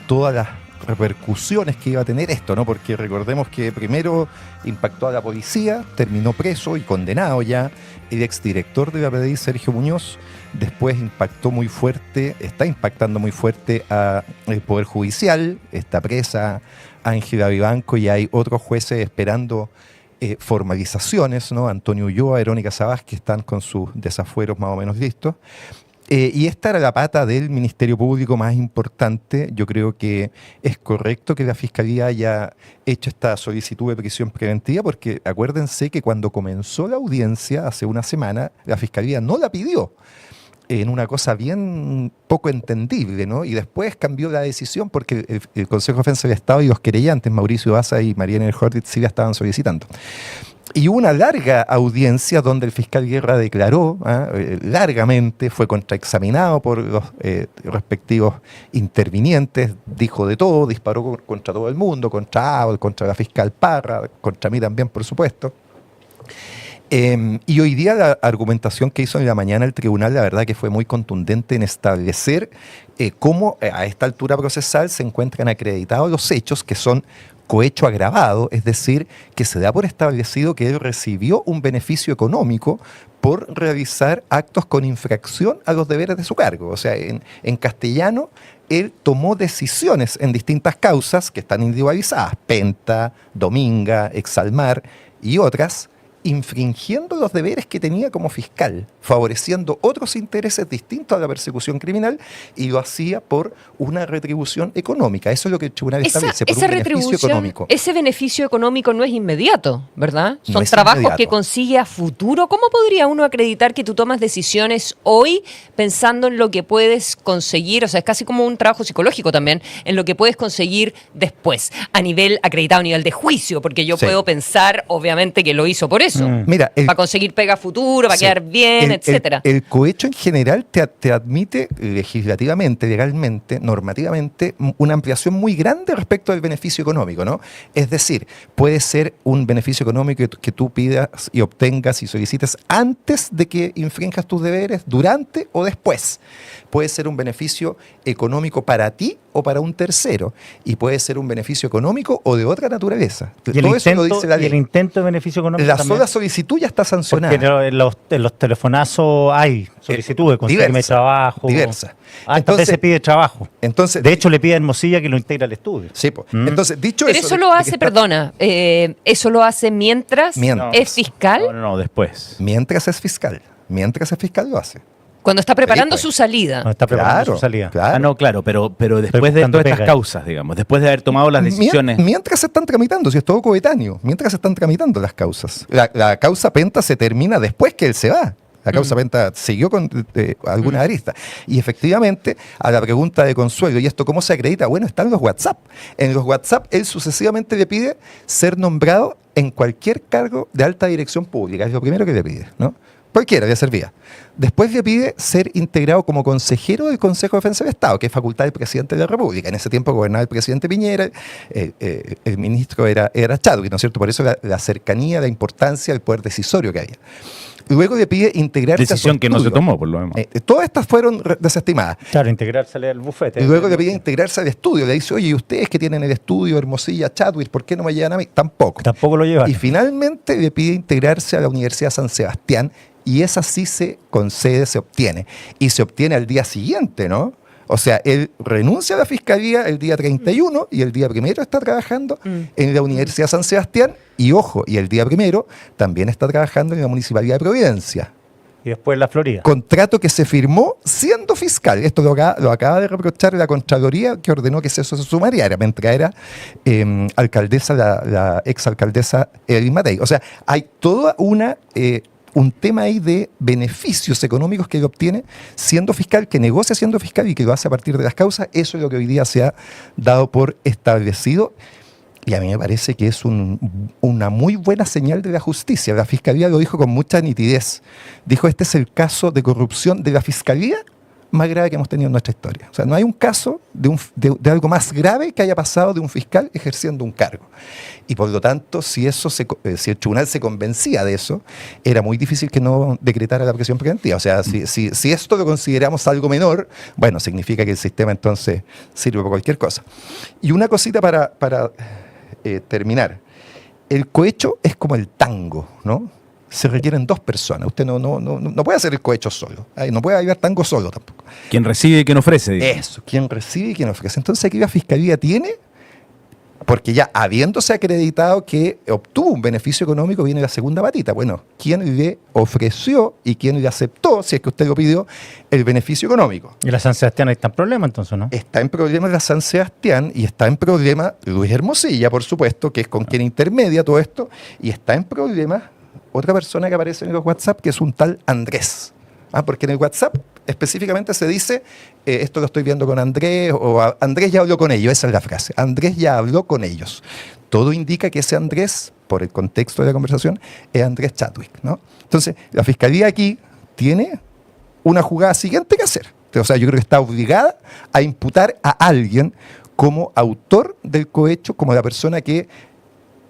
S4: todas las repercusiones que iba a tener esto, ¿no? Porque recordemos que primero impactó a la policía, terminó preso y condenado ya el exdirector de la PDI, Sergio Muñoz. Después impactó muy fuerte, está impactando muy fuerte al Poder Judicial, está presa Ángela Vivanco y hay otros jueces esperando formalizaciones, ¿no? Antonio Ulloa, Verónica Sabás, que están con sus desafueros más o menos listos. Y esta era la pata del Ministerio Público más importante. Yo creo que es correcto que la Fiscalía haya hecho esta solicitud de prisión preventiva, porque acuérdense que cuando comenzó la audiencia hace una semana, la Fiscalía no la pidió, en una cosa bien poco entendible, ¿no? Y después cambió la decisión porque el Consejo de Defensa del Estado y los querellantes, Mauricio Baza y Mariana Hortitz, sí la estaban solicitando. Y hubo una larga audiencia donde el fiscal Guerra declaró largamente, fue contraexaminado por los respectivos intervinientes, dijo de todo, disparó contra todo el mundo, contra Abel, contra la fiscal Parra, contra mí también, por supuesto. Y hoy día la argumentación que hizo en la mañana el tribunal, la verdad que fue muy contundente en establecer cómo a esta altura procesal se encuentran acreditados los hechos que son cohecho agravado, es decir, que se da por establecido que él recibió un beneficio económico por realizar actos con infracción a los deberes de su cargo. O sea, en castellano, él tomó decisiones en distintas causas que están individualizadas, Penta, Dominga, Exalmar y otras, infringiendo los deberes que tenía como fiscal, favoreciendo otros intereses distintos a la persecución criminal, y lo hacía por una retribución económica. Eso es lo que el tribunal establece, por un beneficio económico.
S1: Ese beneficio económico no es inmediato, ¿verdad?
S4: No
S1: Son
S4: es
S1: trabajos
S4: inmediato.
S1: que consigue a futuro. ¿Cómo podría uno acreditar que tú tomas decisiones hoy pensando en lo que puedes conseguir? O sea, es casi como un trabajo psicológico también, en lo que puedes conseguir después, a nivel acreditado, a nivel de juicio, porque yo
S4: Sí.
S1: puedo pensar, obviamente, que lo hizo por eso.
S4: Mira,
S1: Para conseguir pega futuro, para
S4: Sí.
S1: quedar bien, etcétera.
S4: El cohecho en general te admite legislativamente, legalmente, normativamente, una ampliación muy grande respecto del beneficio económico, ¿no? Es decir, puede ser un beneficio económico que tú pidas y obtengas y solicites antes de que infrinjas tus deberes, durante o después. Puede ser un beneficio económico para ti o para un tercero, y puede ser un beneficio económico o de otra naturaleza.
S2: Y
S4: Todo eso lo dice la
S2: y el
S4: ley.
S2: intento de beneficio económico
S4: La
S2: también.
S4: sola solicitud ya está sancionada.
S2: Porque en los telefonazos hay solicitudes, consígueme
S4: diversas,
S2: trabajo.
S4: diversas.
S2: Tantas
S4: Entonces-
S2: veces pide trabajo.
S4: Entonces,
S2: De hecho, le pide a Hermosilla que lo integre al estudio.
S4: sí, po. Entonces, dicho
S1: Pero
S4: eso...
S1: eso
S4: de-
S1: lo
S4: de que
S1: hace,
S4: está-
S1: perdona, eso lo hace mientras
S4: Mientras.
S1: es fiscal,
S3: No, después.
S4: Mientras es fiscal. Mientras es fiscal lo hace.
S1: cuando está preparando
S4: Sí, pues.
S1: su salida.
S2: No está preparando
S4: Claro,
S2: su salida.
S4: claro.
S3: Ah, no, claro, pero después de
S2: buscando
S3: todas estas
S2: pega.
S3: causas, digamos, después de haber tomado las decisiones.
S4: Mientras se están tramitando, si es todo coetáneo, mientras se están tramitando las causas. La causa Penta se termina después que él se va. La causa Penta siguió con alguna arista. Y efectivamente, a la pregunta de Consuelo, ¿y esto cómo se acredita? Bueno, están los WhatsApp. En los WhatsApp, él sucesivamente le pide ser nombrado en cualquier cargo de alta dirección pública. Es lo primero que le pide, ¿no? Cualquiera le servía. Después le pide ser integrado como consejero del Consejo de Defensa del Estado, que es facultad del presidente de la República. En ese tiempo gobernaba el presidente Piñera, el ministro era Chadwick, ¿no es cierto? Por eso la cercanía, la importancia, el poder decisorio que había. Luego le pide integrarse a su
S3: Decisión que no se
S4: estudio.
S3: tomó, por lo demás.
S4: Todas estas fueron desestimadas.
S2: Claro, integrarse al bufete.
S4: Y luego le pide integrarse al estudio. Le dice, oye, ¿y ustedes que tienen el estudio, Hermosilla, Chadwick, por qué no me llevan a mí? Tampoco.
S2: Tampoco lo llevan.
S4: Y finalmente le pide integrarse a la Universidad San Sebastián, y esa sí se concede, se obtiene. Y se obtiene al día siguiente, ¿no? O sea, él renuncia a la fiscalía el día 31 y el día 1 está trabajando en la Universidad San Sebastián, y ojo, y el día 1 también está trabajando en la Municipalidad de Providencia.
S2: Y después la Florida.
S4: Contrato que se firmó siendo fiscal. Esto lo acaba de reprochar la Contraloría, que ordenó que eso se sumariara mientras era alcaldesa, la exalcaldesa Evelyn Matei. O sea, hay toda un tema ahí de beneficios económicos que él obtiene siendo fiscal, que negocia siendo fiscal y que lo hace a partir de las causas. Eso es lo que hoy día se ha dado por establecido. Y a mí me parece que es una muy buena señal de la justicia. La Fiscalía lo dijo con mucha nitidez. Dijo, este es el caso de corrupción de la Fiscalía más grave que hemos tenido en nuestra historia. O sea, no hay un caso de algo más grave que haya pasado de un fiscal ejerciendo un cargo. Y por lo tanto, si el tribunal se convencía de eso, era muy difícil que no decretara la prisión preventiva. O sea, si esto lo consideramos algo menor, bueno, significa que el sistema entonces sirve para cualquier cosa. Y una cosita para terminar. El cohecho es como el tango, ¿no? Se requieren dos personas. Usted no puede hacer el cohecho solo. No puede bailar tango solo tampoco.
S3: Quien recibe y quien ofrece. Digamos.
S4: Eso, quien recibe y quien ofrece. Entonces aquí la Fiscalía tiene, porque ya habiéndose acreditado que obtuvo un beneficio económico, viene la segunda patita. Bueno, ¿quién le ofreció y quién le aceptó, si es que usted lo pidió, el beneficio económico?
S2: ¿Y la San Sebastián está en problema entonces, no?
S4: Está en problema la San Sebastián y está en problema Luis Hermosilla, por supuesto, que es con quien intermedia todo esto, y está en problema otra persona que aparece en los WhatsApp, que es un tal Andrés. Porque en el WhatsApp específicamente se dice, esto lo estoy viendo con Andrés, o Andrés ya habló con ellos, esa es la frase, Andrés ya habló con ellos. Todo indica que ese Andrés, por el contexto de la conversación, es Andrés Chadwick, ¿no? Entonces, la Fiscalía aquí tiene una jugada siguiente que hacer. O sea, yo creo que está obligada a imputar a alguien como autor del cohecho, como la persona que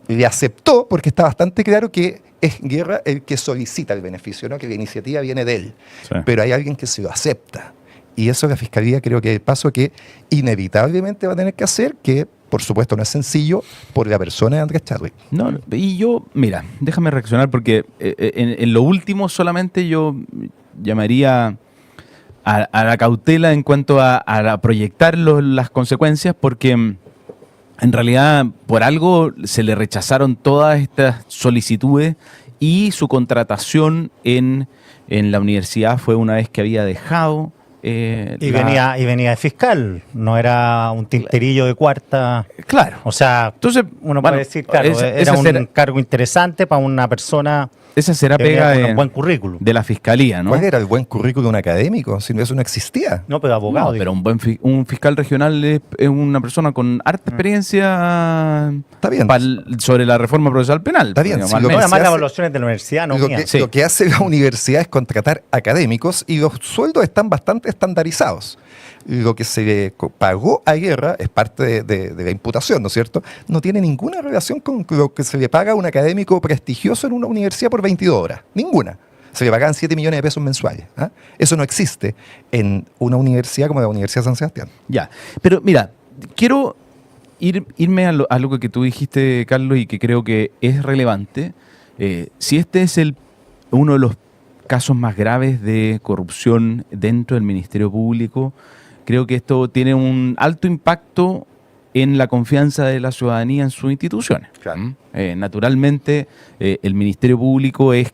S4: le aceptó, porque está bastante claro que es Guerra el que solicita el beneficio, ¿no? Que la iniciativa viene de él. Sí. Pero hay alguien que se lo acepta. Y eso la Fiscalía creo que es el paso que inevitablemente va a tener que hacer, que por supuesto no es sencillo, por la persona de Andrés Chadwick.
S3: No, y yo, mira, déjame reaccionar porque en lo último solamente yo llamaría a la cautela en cuanto a proyectar las consecuencias, porque en realidad por algo se le rechazaron todas estas solicitudes y su contratación en la universidad fue una vez que había dejado... venía
S2: de fiscal, no era un tinterillo de cuarta.
S3: Claro.
S2: O sea, entonces uno puede decir, claro, era un cargo interesante para una persona.
S3: Esa será pega
S2: de un buen currículum.
S3: De la fiscalía, ¿no?
S4: ¿Cuál era el buen currículum académico? Si eso no existía.
S2: No, pero abogado.
S3: No, pero un fiscal regional es una persona con harta experiencia.
S4: Está bien.
S3: Sobre la reforma procesal penal.
S4: Está bien.
S2: Si además las evaluaciones de la universidad no
S4: lo que hace la universidad es contratar académicos y los sueldos están bastante estandarizados. Lo que se le pagó a Guerra es parte de la imputación, ¿no es cierto? No tiene ninguna relación con lo que se le paga a un académico prestigioso en una universidad por 22 horas. Ninguna. Se le pagan 7 millones de pesos mensuales. Eso no existe en una universidad como la Universidad de San Sebastián.
S3: Ya, pero mira, quiero irme a algo que tú dijiste, Carlos, y que creo que es relevante. Si este es uno de los casos más graves de corrupción dentro del Ministerio Público, creo que esto tiene un alto impacto en la confianza de la ciudadanía en sus instituciones.
S4: Claro.
S3: Naturalmente, el Ministerio Público es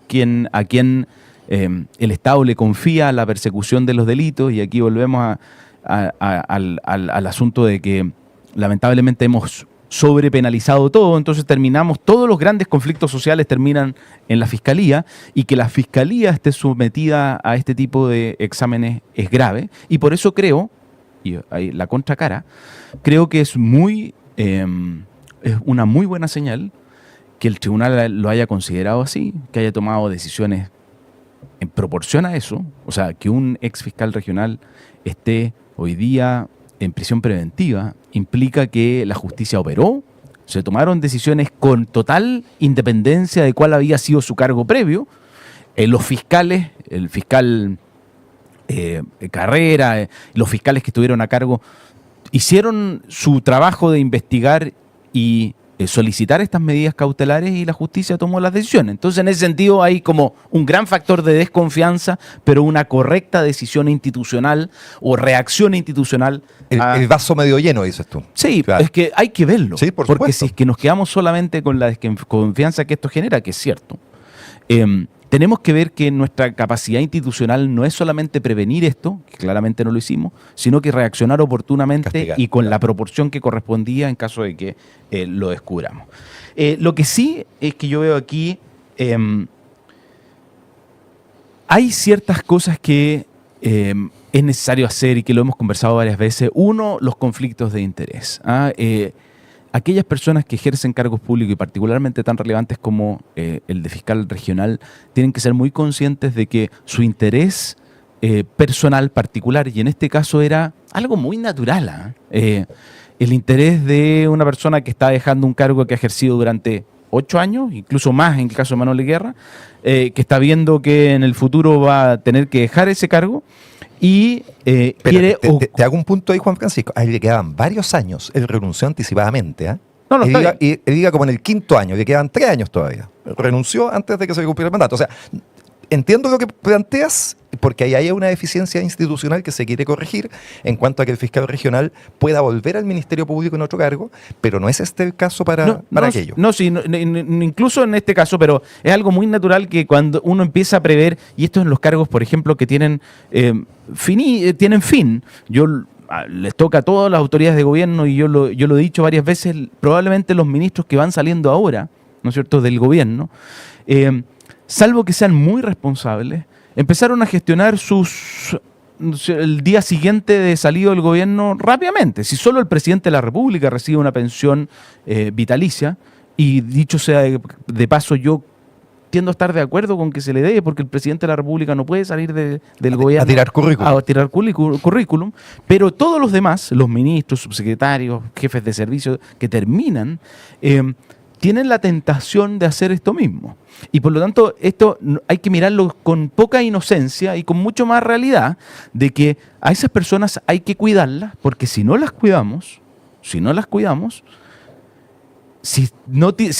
S3: a quien el Estado le confía la persecución de los delitos, y aquí volvemos al asunto de que lamentablemente hemos sobrepenalizado todo, entonces todos los grandes conflictos sociales terminan en la Fiscalía, y que la Fiscalía esté sometida a este tipo de exámenes es grave, y por eso creo, y ahí la contracara, creo que es una muy buena señal que el tribunal lo haya considerado así, que haya tomado decisiones en proporción a eso, o sea, que un ex fiscal regional esté hoy día en prisión preventiva, implica que la justicia operó, se tomaron decisiones con total independencia de cuál había sido su cargo previo. Los fiscales, el fiscal Carrera, los fiscales que estuvieron a cargo, hicieron su trabajo de investigar y solicitar estas medidas cautelares, y la justicia tomó las decisiones. Entonces, en ese sentido, hay como un gran factor de desconfianza, pero una correcta decisión institucional o reacción institucional.
S4: El vaso medio lleno, dices tú.
S3: Sí, claro. Es que hay que verlo.
S4: Sí, por
S3: porque
S4: supuesto.
S3: Si es que nos quedamos solamente con la desconfianza que esto genera, que es cierto, tenemos que ver que nuestra capacidad institucional no es solamente prevenir esto, que claramente no lo hicimos, sino que reaccionar oportunamente
S4: Castigar,
S3: y con
S4: claro.
S3: la proporción que correspondía en caso de que lo descubramos. Lo que sí es que yo veo aquí, hay ciertas cosas que es necesario hacer y que lo hemos conversado varias veces. Uno, los conflictos de interés. Aquellas personas que ejercen cargos públicos y particularmente tan relevantes como el de fiscal regional tienen que ser muy conscientes de que su interés personal particular, y en este caso era algo muy natural, el interés de una persona que está dejando un cargo que ha ejercido durante 8 años, incluso más en el caso de Manuel Guerra, que está viendo que en el futuro va a tener que dejar ese cargo y quiere...
S4: Te hago un punto ahí, Juan Francisco. A él le quedaban varios años. Él renunció anticipadamente.
S3: No, está bien.
S4: Y diga como en el 5º año, le quedan 3 años todavía. Renunció antes de que se le cumpliera el mandato. O sea, entiendo lo que planteas, porque ahí hay una deficiencia institucional que se quiere corregir en cuanto a que el fiscal regional pueda volver al Ministerio Público en otro cargo, pero no es este el caso para aquello.
S3: No, sí, incluso en este caso, pero es algo muy natural que cuando uno empieza a prever, y esto en los cargos, por ejemplo, que tienen fin, les toca a todas las autoridades de gobierno, y yo lo he dicho varias veces, probablemente los ministros que van saliendo ahora, ¿no es cierto?, del gobierno, salvo que sean muy responsables, empezaron a gestionar el día siguiente de salido del gobierno rápidamente. Si solo el presidente de la República recibe una pensión vitalicia, y dicho sea de paso, yo tiendo a estar de acuerdo con que se le dé, porque el presidente de la República no puede salir del gobierno
S4: a tirar
S3: currículum, pero todos los demás, los ministros, subsecretarios, jefes de servicio que terminan, tienen la tentación de hacer esto mismo. Y por lo tanto, esto hay que mirarlo con poca inocencia y con mucho más realidad, de que a esas personas hay que cuidarlas, porque si no las cuidamos, si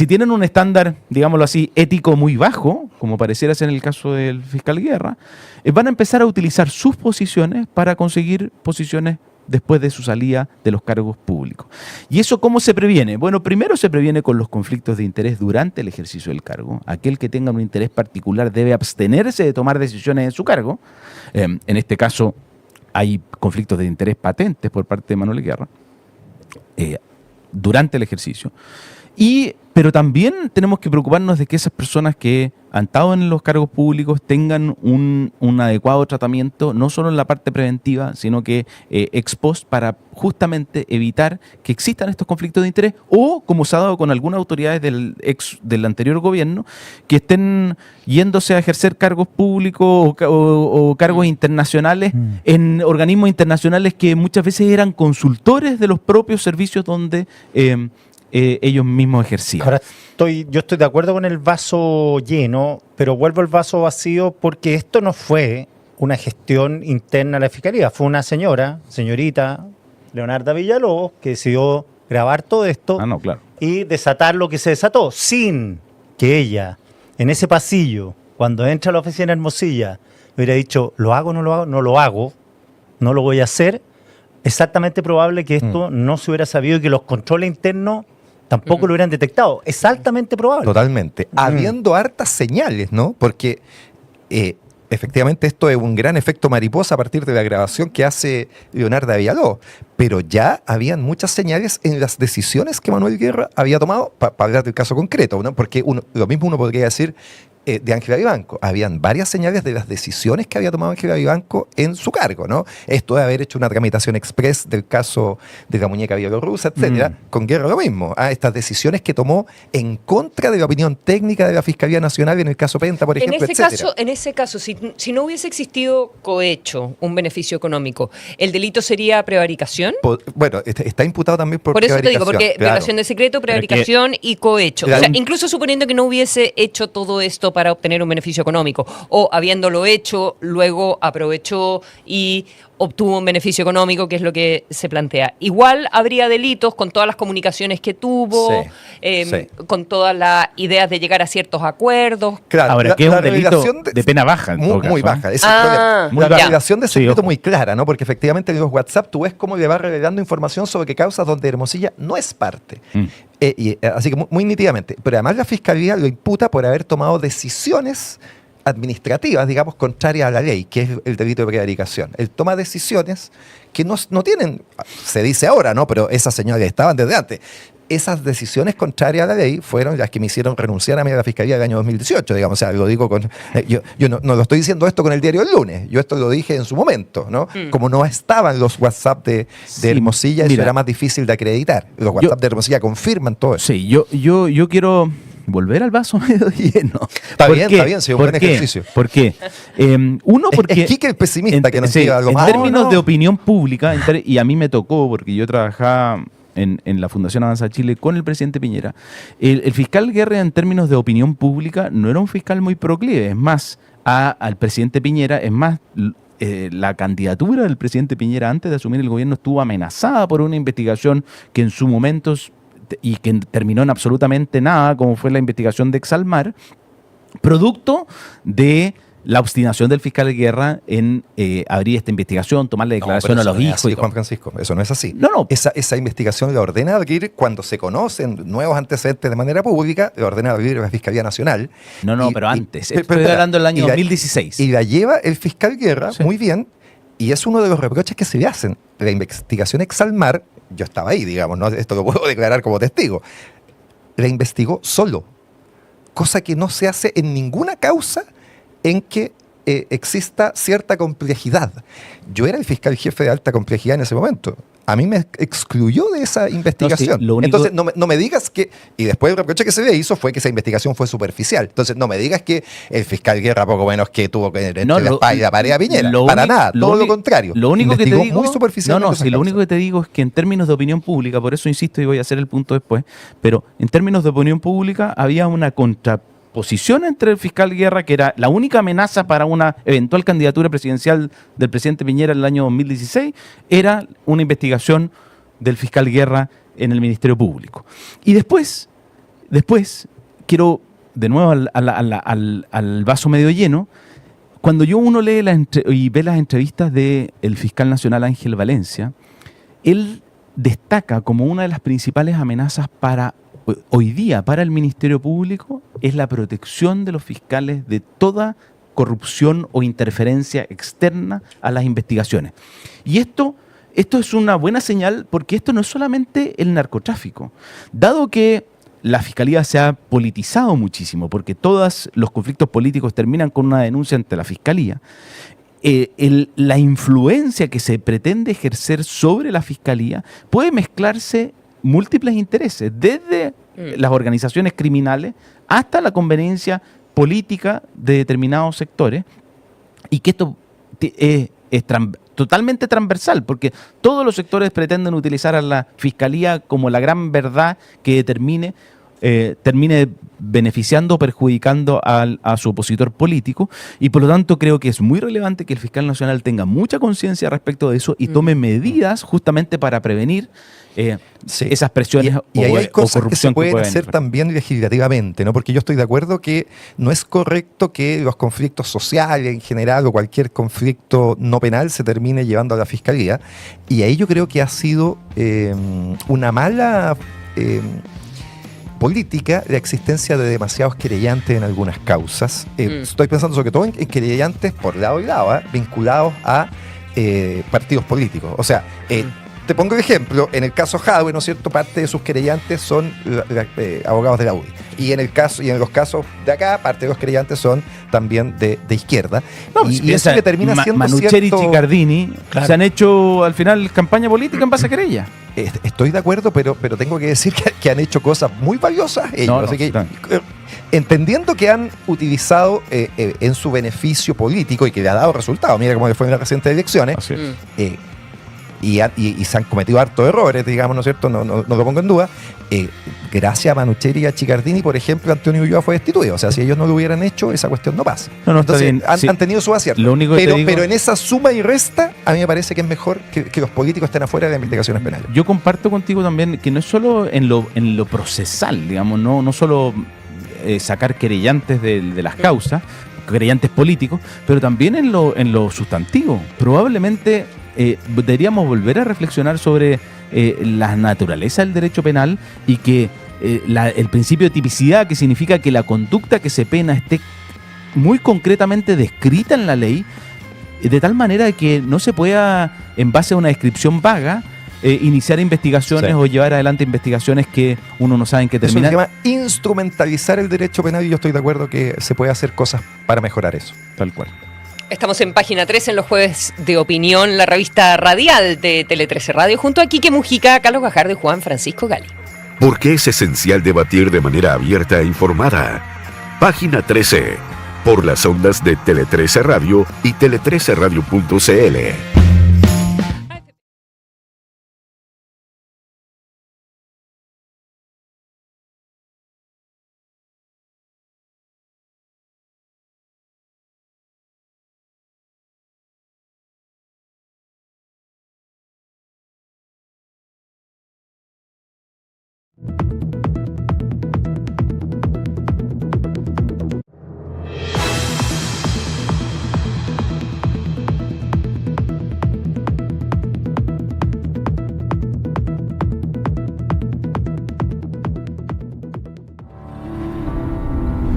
S3: tienen un estándar, digámoslo así, ético muy bajo, como pareciera ser en el caso del fiscal Guerra, van a empezar a utilizar sus posiciones para conseguir posiciones después de su salida de los cargos públicos. ¿Y eso cómo se previene? Bueno, primero se previene con los conflictos de interés durante el ejercicio del cargo. Aquel que tenga un interés particular debe abstenerse de tomar decisiones en su cargo. En este caso, hay conflictos de interés patentes por parte de Manuel Guerra durante el ejercicio. Pero también tenemos que preocuparnos de que esas personas que han estado en los cargos públicos tengan un adecuado tratamiento, no solo en la parte preventiva, sino que ex post, para justamente evitar que existan estos conflictos de interés, o, como se ha dado con algunas autoridades del anterior gobierno, que estén yéndose a ejercer cargos públicos o cargos internacionales en organismos internacionales que muchas veces eran consultores de los propios servicios donde ellos mismos ejercían.
S2: Ahora, yo estoy de acuerdo con el vaso lleno, pero vuelvo al vaso vacío, porque esto no fue una gestión interna a la Fiscalía. Fue una señorita Leonarda Villalobos, que decidió grabar todo esto y desatar lo que se desató, sin que ella, en ese pasillo, cuando entra a la oficina en Hermosilla, hubiera dicho, ¿lo hago o no lo hago? No lo hago, no lo voy a hacer. Exactamente probable que esto no se hubiera sabido y que los controles internos tampoco lo hubieran detectado. Es altamente probable.
S4: Totalmente. Habiendo hartas señales, ¿no? Porque efectivamente esto es un gran efecto mariposa a partir de la grabación que hace Leonarda Villalobos. Pero ya habían muchas señales en las decisiones que Manuel Guerra había tomado, para hablar del caso concreto, ¿no? Porque lo mismo uno podría decir de Ángela Vivanco. Habían varias señales de las decisiones que había tomado Ángela Vivanco en su cargo, ¿no? Esto de haber hecho una tramitación express del caso de la muñeca bielorrusa, etcétera. Con Guerra lo mismo. Estas decisiones que tomó en contra de la opinión técnica de la Fiscalía Nacional en el caso Penta, por ejemplo, etcétera.
S1: En ese caso, si no hubiese existido cohecho, un beneficio económico, ¿el delito sería prevaricación?
S4: Bueno, está imputado también por
S1: eso te digo,
S4: prevaricación,
S1: porque violación de secreto, prevaricación y cohecho. O sea, incluso suponiendo que no hubiese hecho todo esto para obtener un beneficio económico, o habiéndolo hecho, luego aprovechó y obtuvo un beneficio económico, que es lo que se plantea. Igual habría delitos con todas las comunicaciones que tuvo, con todas las ideas de llegar a ciertos acuerdos.
S4: Claro,
S3: ahora, que es un delito de pena baja.
S4: Muy baja. Ese es el problema. La revelación de secreto muy clara, ¿no? Porque efectivamente en los WhatsApp tú ves cómo le va revelando información sobre causas donde Hermosilla no es parte. Así que muy nítidamente. Pero además la Fiscalía lo imputa por haber tomado decisiones administrativas, digamos, contrarias a la ley, que es el delito de prevaricación. Él toma decisiones que no tienen, se dice ahora, ¿no? Pero esas señales estaban desde antes. Esas decisiones contrarias a la ley fueron las que me hicieron renunciar a mí a la Fiscalía del año 2018, digamos. O sea, lo digo con... yo no lo estoy diciendo esto con el diario El Lunes, yo esto lo dije en su momento, ¿no? Como no estaban los WhatsApp de Hermosilla, eso era más difícil de acreditar. Los WhatsApp de Hermosilla confirman todo eso.
S3: Sí, yo quiero volver al vaso medio lleno.
S4: Está bien, sí, un buen ejercicio.
S3: ¿Por qué? Uno, porque...
S4: Es Quique el pesimista que nos diga algo
S3: en
S4: más.
S3: términos de opinión pública, y a mí me tocó, porque yo trabajaba en la Fundación Avanza Chile con el presidente Piñera, el fiscal Guerra, en términos de opinión pública, no era un fiscal muy proclive. Es más, al presidente Piñera, la candidatura del presidente Piñera antes de asumir el gobierno estuvo amenazada por una investigación que en su momento, y que terminó en absolutamente nada, como fue la investigación de Exalmar, producto de la obstinación del fiscal Guerra en abrir esta investigación, tomarle declaración a los hijos.
S4: Así, Juan Francisco, eso no es así.
S3: No.
S4: Esa investigación la ordena abrir cuando se conocen nuevos antecedentes de manera pública, la ordena abrir la Fiscalía Nacional.
S3: Pero antes. Estoy hablando del año 2016.
S4: Y la lleva el fiscal Guerra, muy bien, y es uno de los reproches que se le hacen. La investigación Exalmar, yo estaba ahí, digamos, ¿no? Esto lo puedo declarar como testigo, la investigó solo, cosa que no se hace en ninguna causa en que exista cierta complejidad. Yo era el fiscal jefe de alta complejidad en ese momento. A mí me excluyó de esa investigación. Entonces, no me digas que... Y después el reproche que se le hizo fue que esa investigación fue superficial. Entonces, no me digas que el fiscal Guerra, poco menos que tuvo que entre la espalda y la pared a Piñera. Para nada, todo lo contrario.
S3: Lo único que te digo...
S4: muy superficialmente
S3: lo único que te digo es que en términos de opinión pública, por eso insisto y voy a hacer el punto después, pero en términos de opinión pública había una contraposición entre el fiscal Guerra, que era la única amenaza para una eventual candidatura presidencial del presidente Piñera en el año 2016, era una investigación del fiscal Guerra en el Ministerio Público. Y después quiero, de nuevo al vaso medio lleno, cuando uno lee y ve las entrevistas del fiscal nacional Ángel Valencia, él destaca como una de las principales amenazas hoy día para el Ministerio Público es la protección de los fiscales de toda corrupción o interferencia externa a las investigaciones. Y esto es una buena señal, porque esto no es solamente el narcotráfico. Dado que la Fiscalía se ha politizado muchísimo, porque todos los conflictos políticos terminan con una denuncia ante la Fiscalía, la influencia que se pretende ejercer sobre la Fiscalía puede mezclarse múltiples intereses, desde las organizaciones criminales hasta la conveniencia política de determinados sectores, y que esto es totalmente transversal, porque todos los sectores pretenden utilizar a la Fiscalía como la gran verdad que termine beneficiando o perjudicando a su opositor político, y por lo tanto creo que es muy relevante que el fiscal nacional tenga mucha conciencia respecto de eso y tome medidas justamente para prevenir esas presiones
S4: y ahí hay cosas
S3: o corrupción
S4: que se pueden hacer
S3: haber.
S4: también legislativamente, ¿no? Porque yo estoy de acuerdo que no es correcto que los conflictos sociales en general o cualquier conflicto no penal se termine llevando a la Fiscalía, y ahí yo creo que ha sido una mala política la existencia de demasiados querellantes en algunas causas. Estoy pensando sobre todo en querellantes por lado y lado, vinculados a partidos políticos. O sea, te pongo el ejemplo, en el caso Jadwe, ¿no es cierto?, parte de sus querellantes son abogados de la UDI. Y en los casos de acá, parte de los querellantes son también de izquierda. Y eso que termina siendo
S3: Manucheri
S4: cierto...
S3: y Cicardini se han hecho al final campaña política en base a querella.
S4: Estoy de acuerdo, pero tengo que decir que han hecho cosas muy valiosas ellos. Entendiendo que han utilizado en su beneficio político y que le ha dado resultados, mira cómo le fue en las recientes elecciones, y se han cometido hartos errores, digamos, ¿no es cierto? No lo pongo en duda. Gracias a Manucheri y a Cicardini, por ejemplo, Antonio Ulloa fue destituido. O sea, si ellos no lo hubieran hecho, esa cuestión no pasa. Entonces, han tenido su acierto. Pero en esa suma y resta, a mí me parece que es mejor que los políticos estén afuera de las investigaciones penales.
S3: Yo comparto contigo también que no es solo en lo procesal, digamos, no solo sacar querellantes de las causas, querellantes políticos, pero también en lo sustantivo. Probablemente deberíamos volver a reflexionar sobre la naturaleza del derecho penal y que el principio de tipicidad, que significa que la conducta que se pena esté muy concretamente descrita en la ley, de tal manera que no se pueda, en base a una descripción vaga, iniciar investigaciones o llevar adelante investigaciones que uno no sabe en qué
S4: Eso se
S3: terminan.
S4: llama instrumentalizar el derecho penal y yo estoy de acuerdo que se puede hacer cosas para mejorar eso.
S3: Tal cual.
S1: Estamos en Página 3 en los jueves de opinión, la revista radial de Tele 13 Radio, junto a Quique Mujica, Carlos Gajardo y Juan Francisco Gali.
S5: Porque es esencial debatir de manera abierta e informada. Página 13, por las ondas de Tele 13 Radio y tele13radio.cl.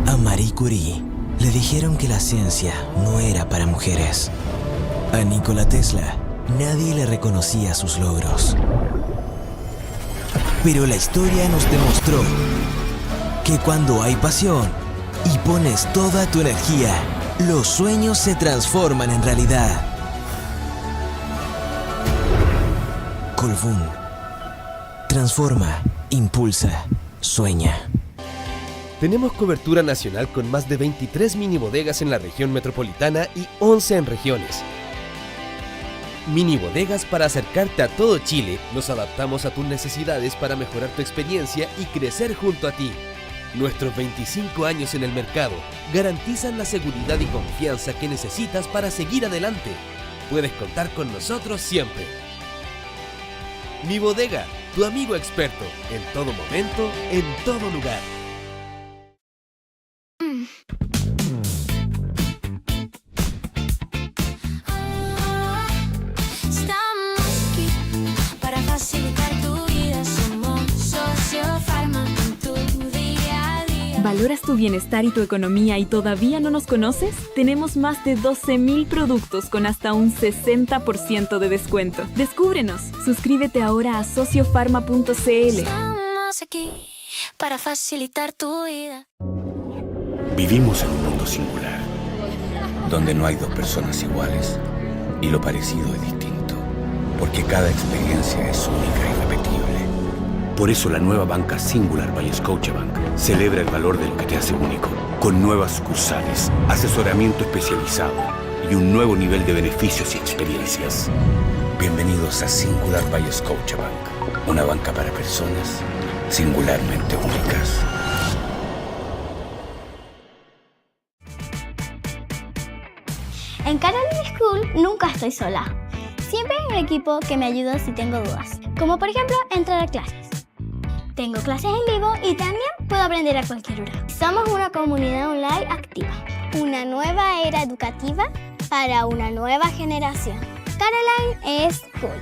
S6: A Marie Curie le dijeron que la ciencia no era para mujeres. A Nikola Tesla nadie le reconocía sus logros. Pero la historia nos demostró que cuando hay pasión y pones toda tu energía, los sueños se transforman en realidad. Colbún. Transforma, impulsa, sueña.
S7: Tenemos cobertura nacional con más de 23 mini bodegas en la región metropolitana y 11 en regiones. Mini bodegas para acercarte a todo Chile. Nos adaptamos a tus necesidades para mejorar tu experiencia y crecer junto a ti. Nuestros 25 años en el mercado garantizan la seguridad y confianza que necesitas para seguir adelante. Puedes contar con nosotros siempre. Mi Bodega, tu amigo experto, en todo momento, en todo lugar.
S8: Estamos aquí para facilitar tu vida. Somos Sociofarma en tu día a día.
S9: ¿Valoras tu bienestar y tu economía y todavía no nos conoces? Tenemos más de 12,000 productos con hasta un 60% de descuento. Descúbrenos. Suscríbete ahora a sociofarma.cl.
S8: Estamos aquí para facilitar tu vida.
S10: Vivimos en un mundo singular, donde no hay dos personas iguales y lo parecido es distinto, porque cada experiencia es única e irrepetible. Por eso la nueva banca Singular by Scotiabank celebra el valor de lo que te hace único, con nuevas sucursales, asesoramiento especializado y un nuevo nivel de beneficios y experiencias. Bienvenidos a Singular by Scotiabank, una banca para personas singularmente únicas.
S11: En Caroline School nunca estoy sola. Siempre hay un equipo que me ayuda si tengo dudas, como por ejemplo entrar a clases. Tengo clases en vivo y también puedo aprender a cualquier hora. Somos una comunidad online activa, una nueva era educativa para una nueva generación. Caroline es cool.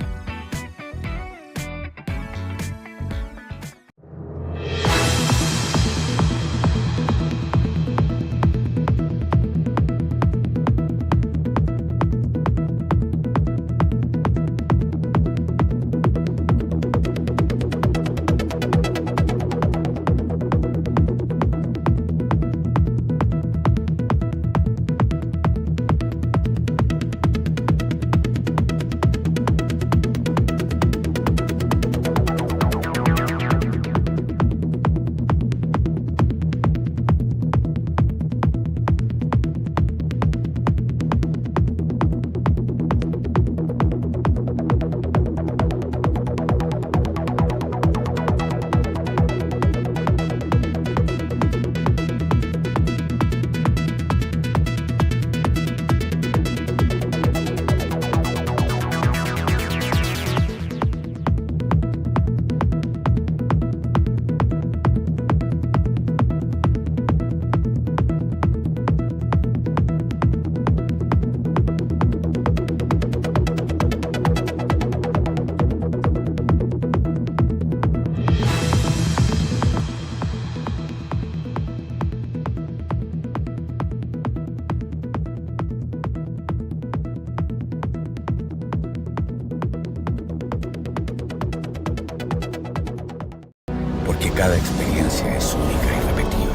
S10: porque cada experiencia es única y repetible.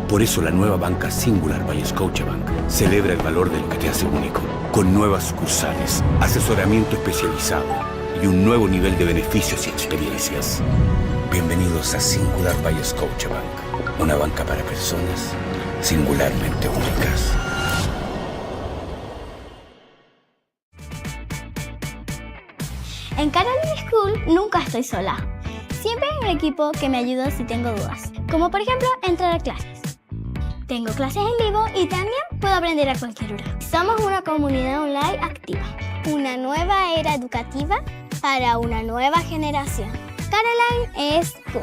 S10: Por eso la nueva banca Singular by Scotiabank celebra el valor de lo que te hace único, con nuevas sucursales, asesoramiento especializado y un nuevo nivel de beneficios y experiencias. Bienvenidos a Singular by Scotiabank, una banca para personas singularmente únicas.
S11: En Caroline School nunca estoy sola. Siempre hay un equipo que me ayuda si tengo dudas, como por ejemplo entrar a clases. Tengo clases en vivo y también puedo aprender a cualquier hora. Somos una comunidad online activa, una nueva era educativa para una nueva generación. Caroline es cool.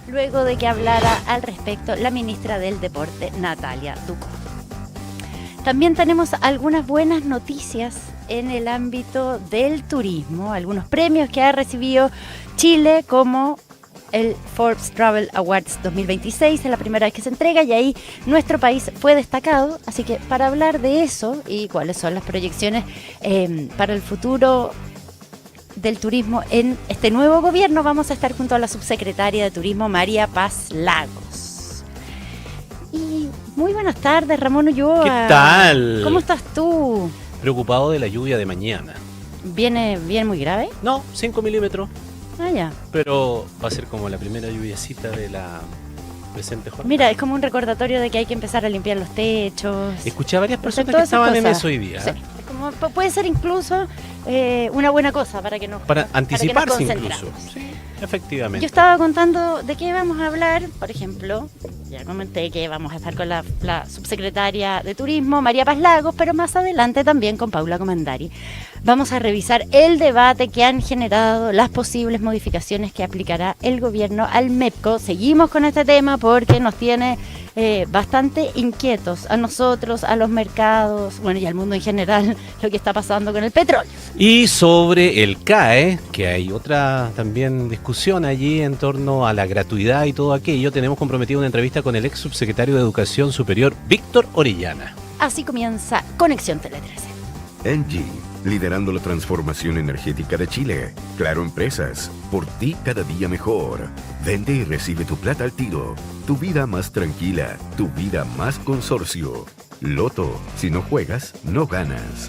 S12: Luego de que hablara al respecto la ministra del Deporte, Natalia Ducó. También tenemos algunas buenas noticias en el ámbito del turismo, algunos premios que ha recibido Chile, como el Forbes Travel Awards 2026, es la primera vez que se entrega y ahí nuestro país fue destacado. Así que para hablar de eso y cuáles son las proyecciones para el futuro del turismo en este nuevo gobierno, vamos a estar junto a la subsecretaria de Turismo, María Paz Lagos. Y muy buenas tardes, Ramón Ulloa.
S13: ¿Qué tal?
S12: ¿Cómo estás tú?
S13: Preocupado de la lluvia de mañana.
S12: ¿Viene bien muy grave?
S13: No, 5 milímetros.
S12: Ah, ya.
S13: Pero va a ser como la primera lluviacita de la presente jornada.
S12: Mira, es como un recordatorio de que hay que empezar a limpiar los techos.
S13: Escuché a varias personas que
S12: todas esas
S13: estaban en
S12: cosas.
S13: eso hoy día.
S12: Sí. Es como, puede ser incluso una buena cosa para que nos
S13: Para anticiparse
S12: para que nos
S13: incluso.
S12: concentramos.
S13: Sí, efectivamente.
S12: Yo estaba contando de qué vamos a hablar, por ejemplo, ya comenté que vamos a estar con la subsecretaria de Turismo, María Paz Lagos, pero más adelante también con Paula Comandari. Vamos a revisar el debate que han generado las posibles modificaciones que aplicará el gobierno al MEPCO. Seguimos con este tema porque nos tiene bastante inquietos a nosotros, a los mercados, bueno, y al mundo en general, lo que está pasando con el petróleo.
S13: Y sobre el CAE, que hay otra también discusión allí en torno a la gratuidad y todo aquello, tenemos comprometida una entrevista con el ex subsecretario de Educación Superior, Víctor Orellana.
S12: Así comienza Conexión Tele 13.
S5: Engie, liderando la transformación energética de Chile. Claro Empresas, por ti cada día mejor. Vende y recibe tu plata al tiro. Tu vida más tranquila, tu vida más consorcio. Loto, si no juegas, no ganas.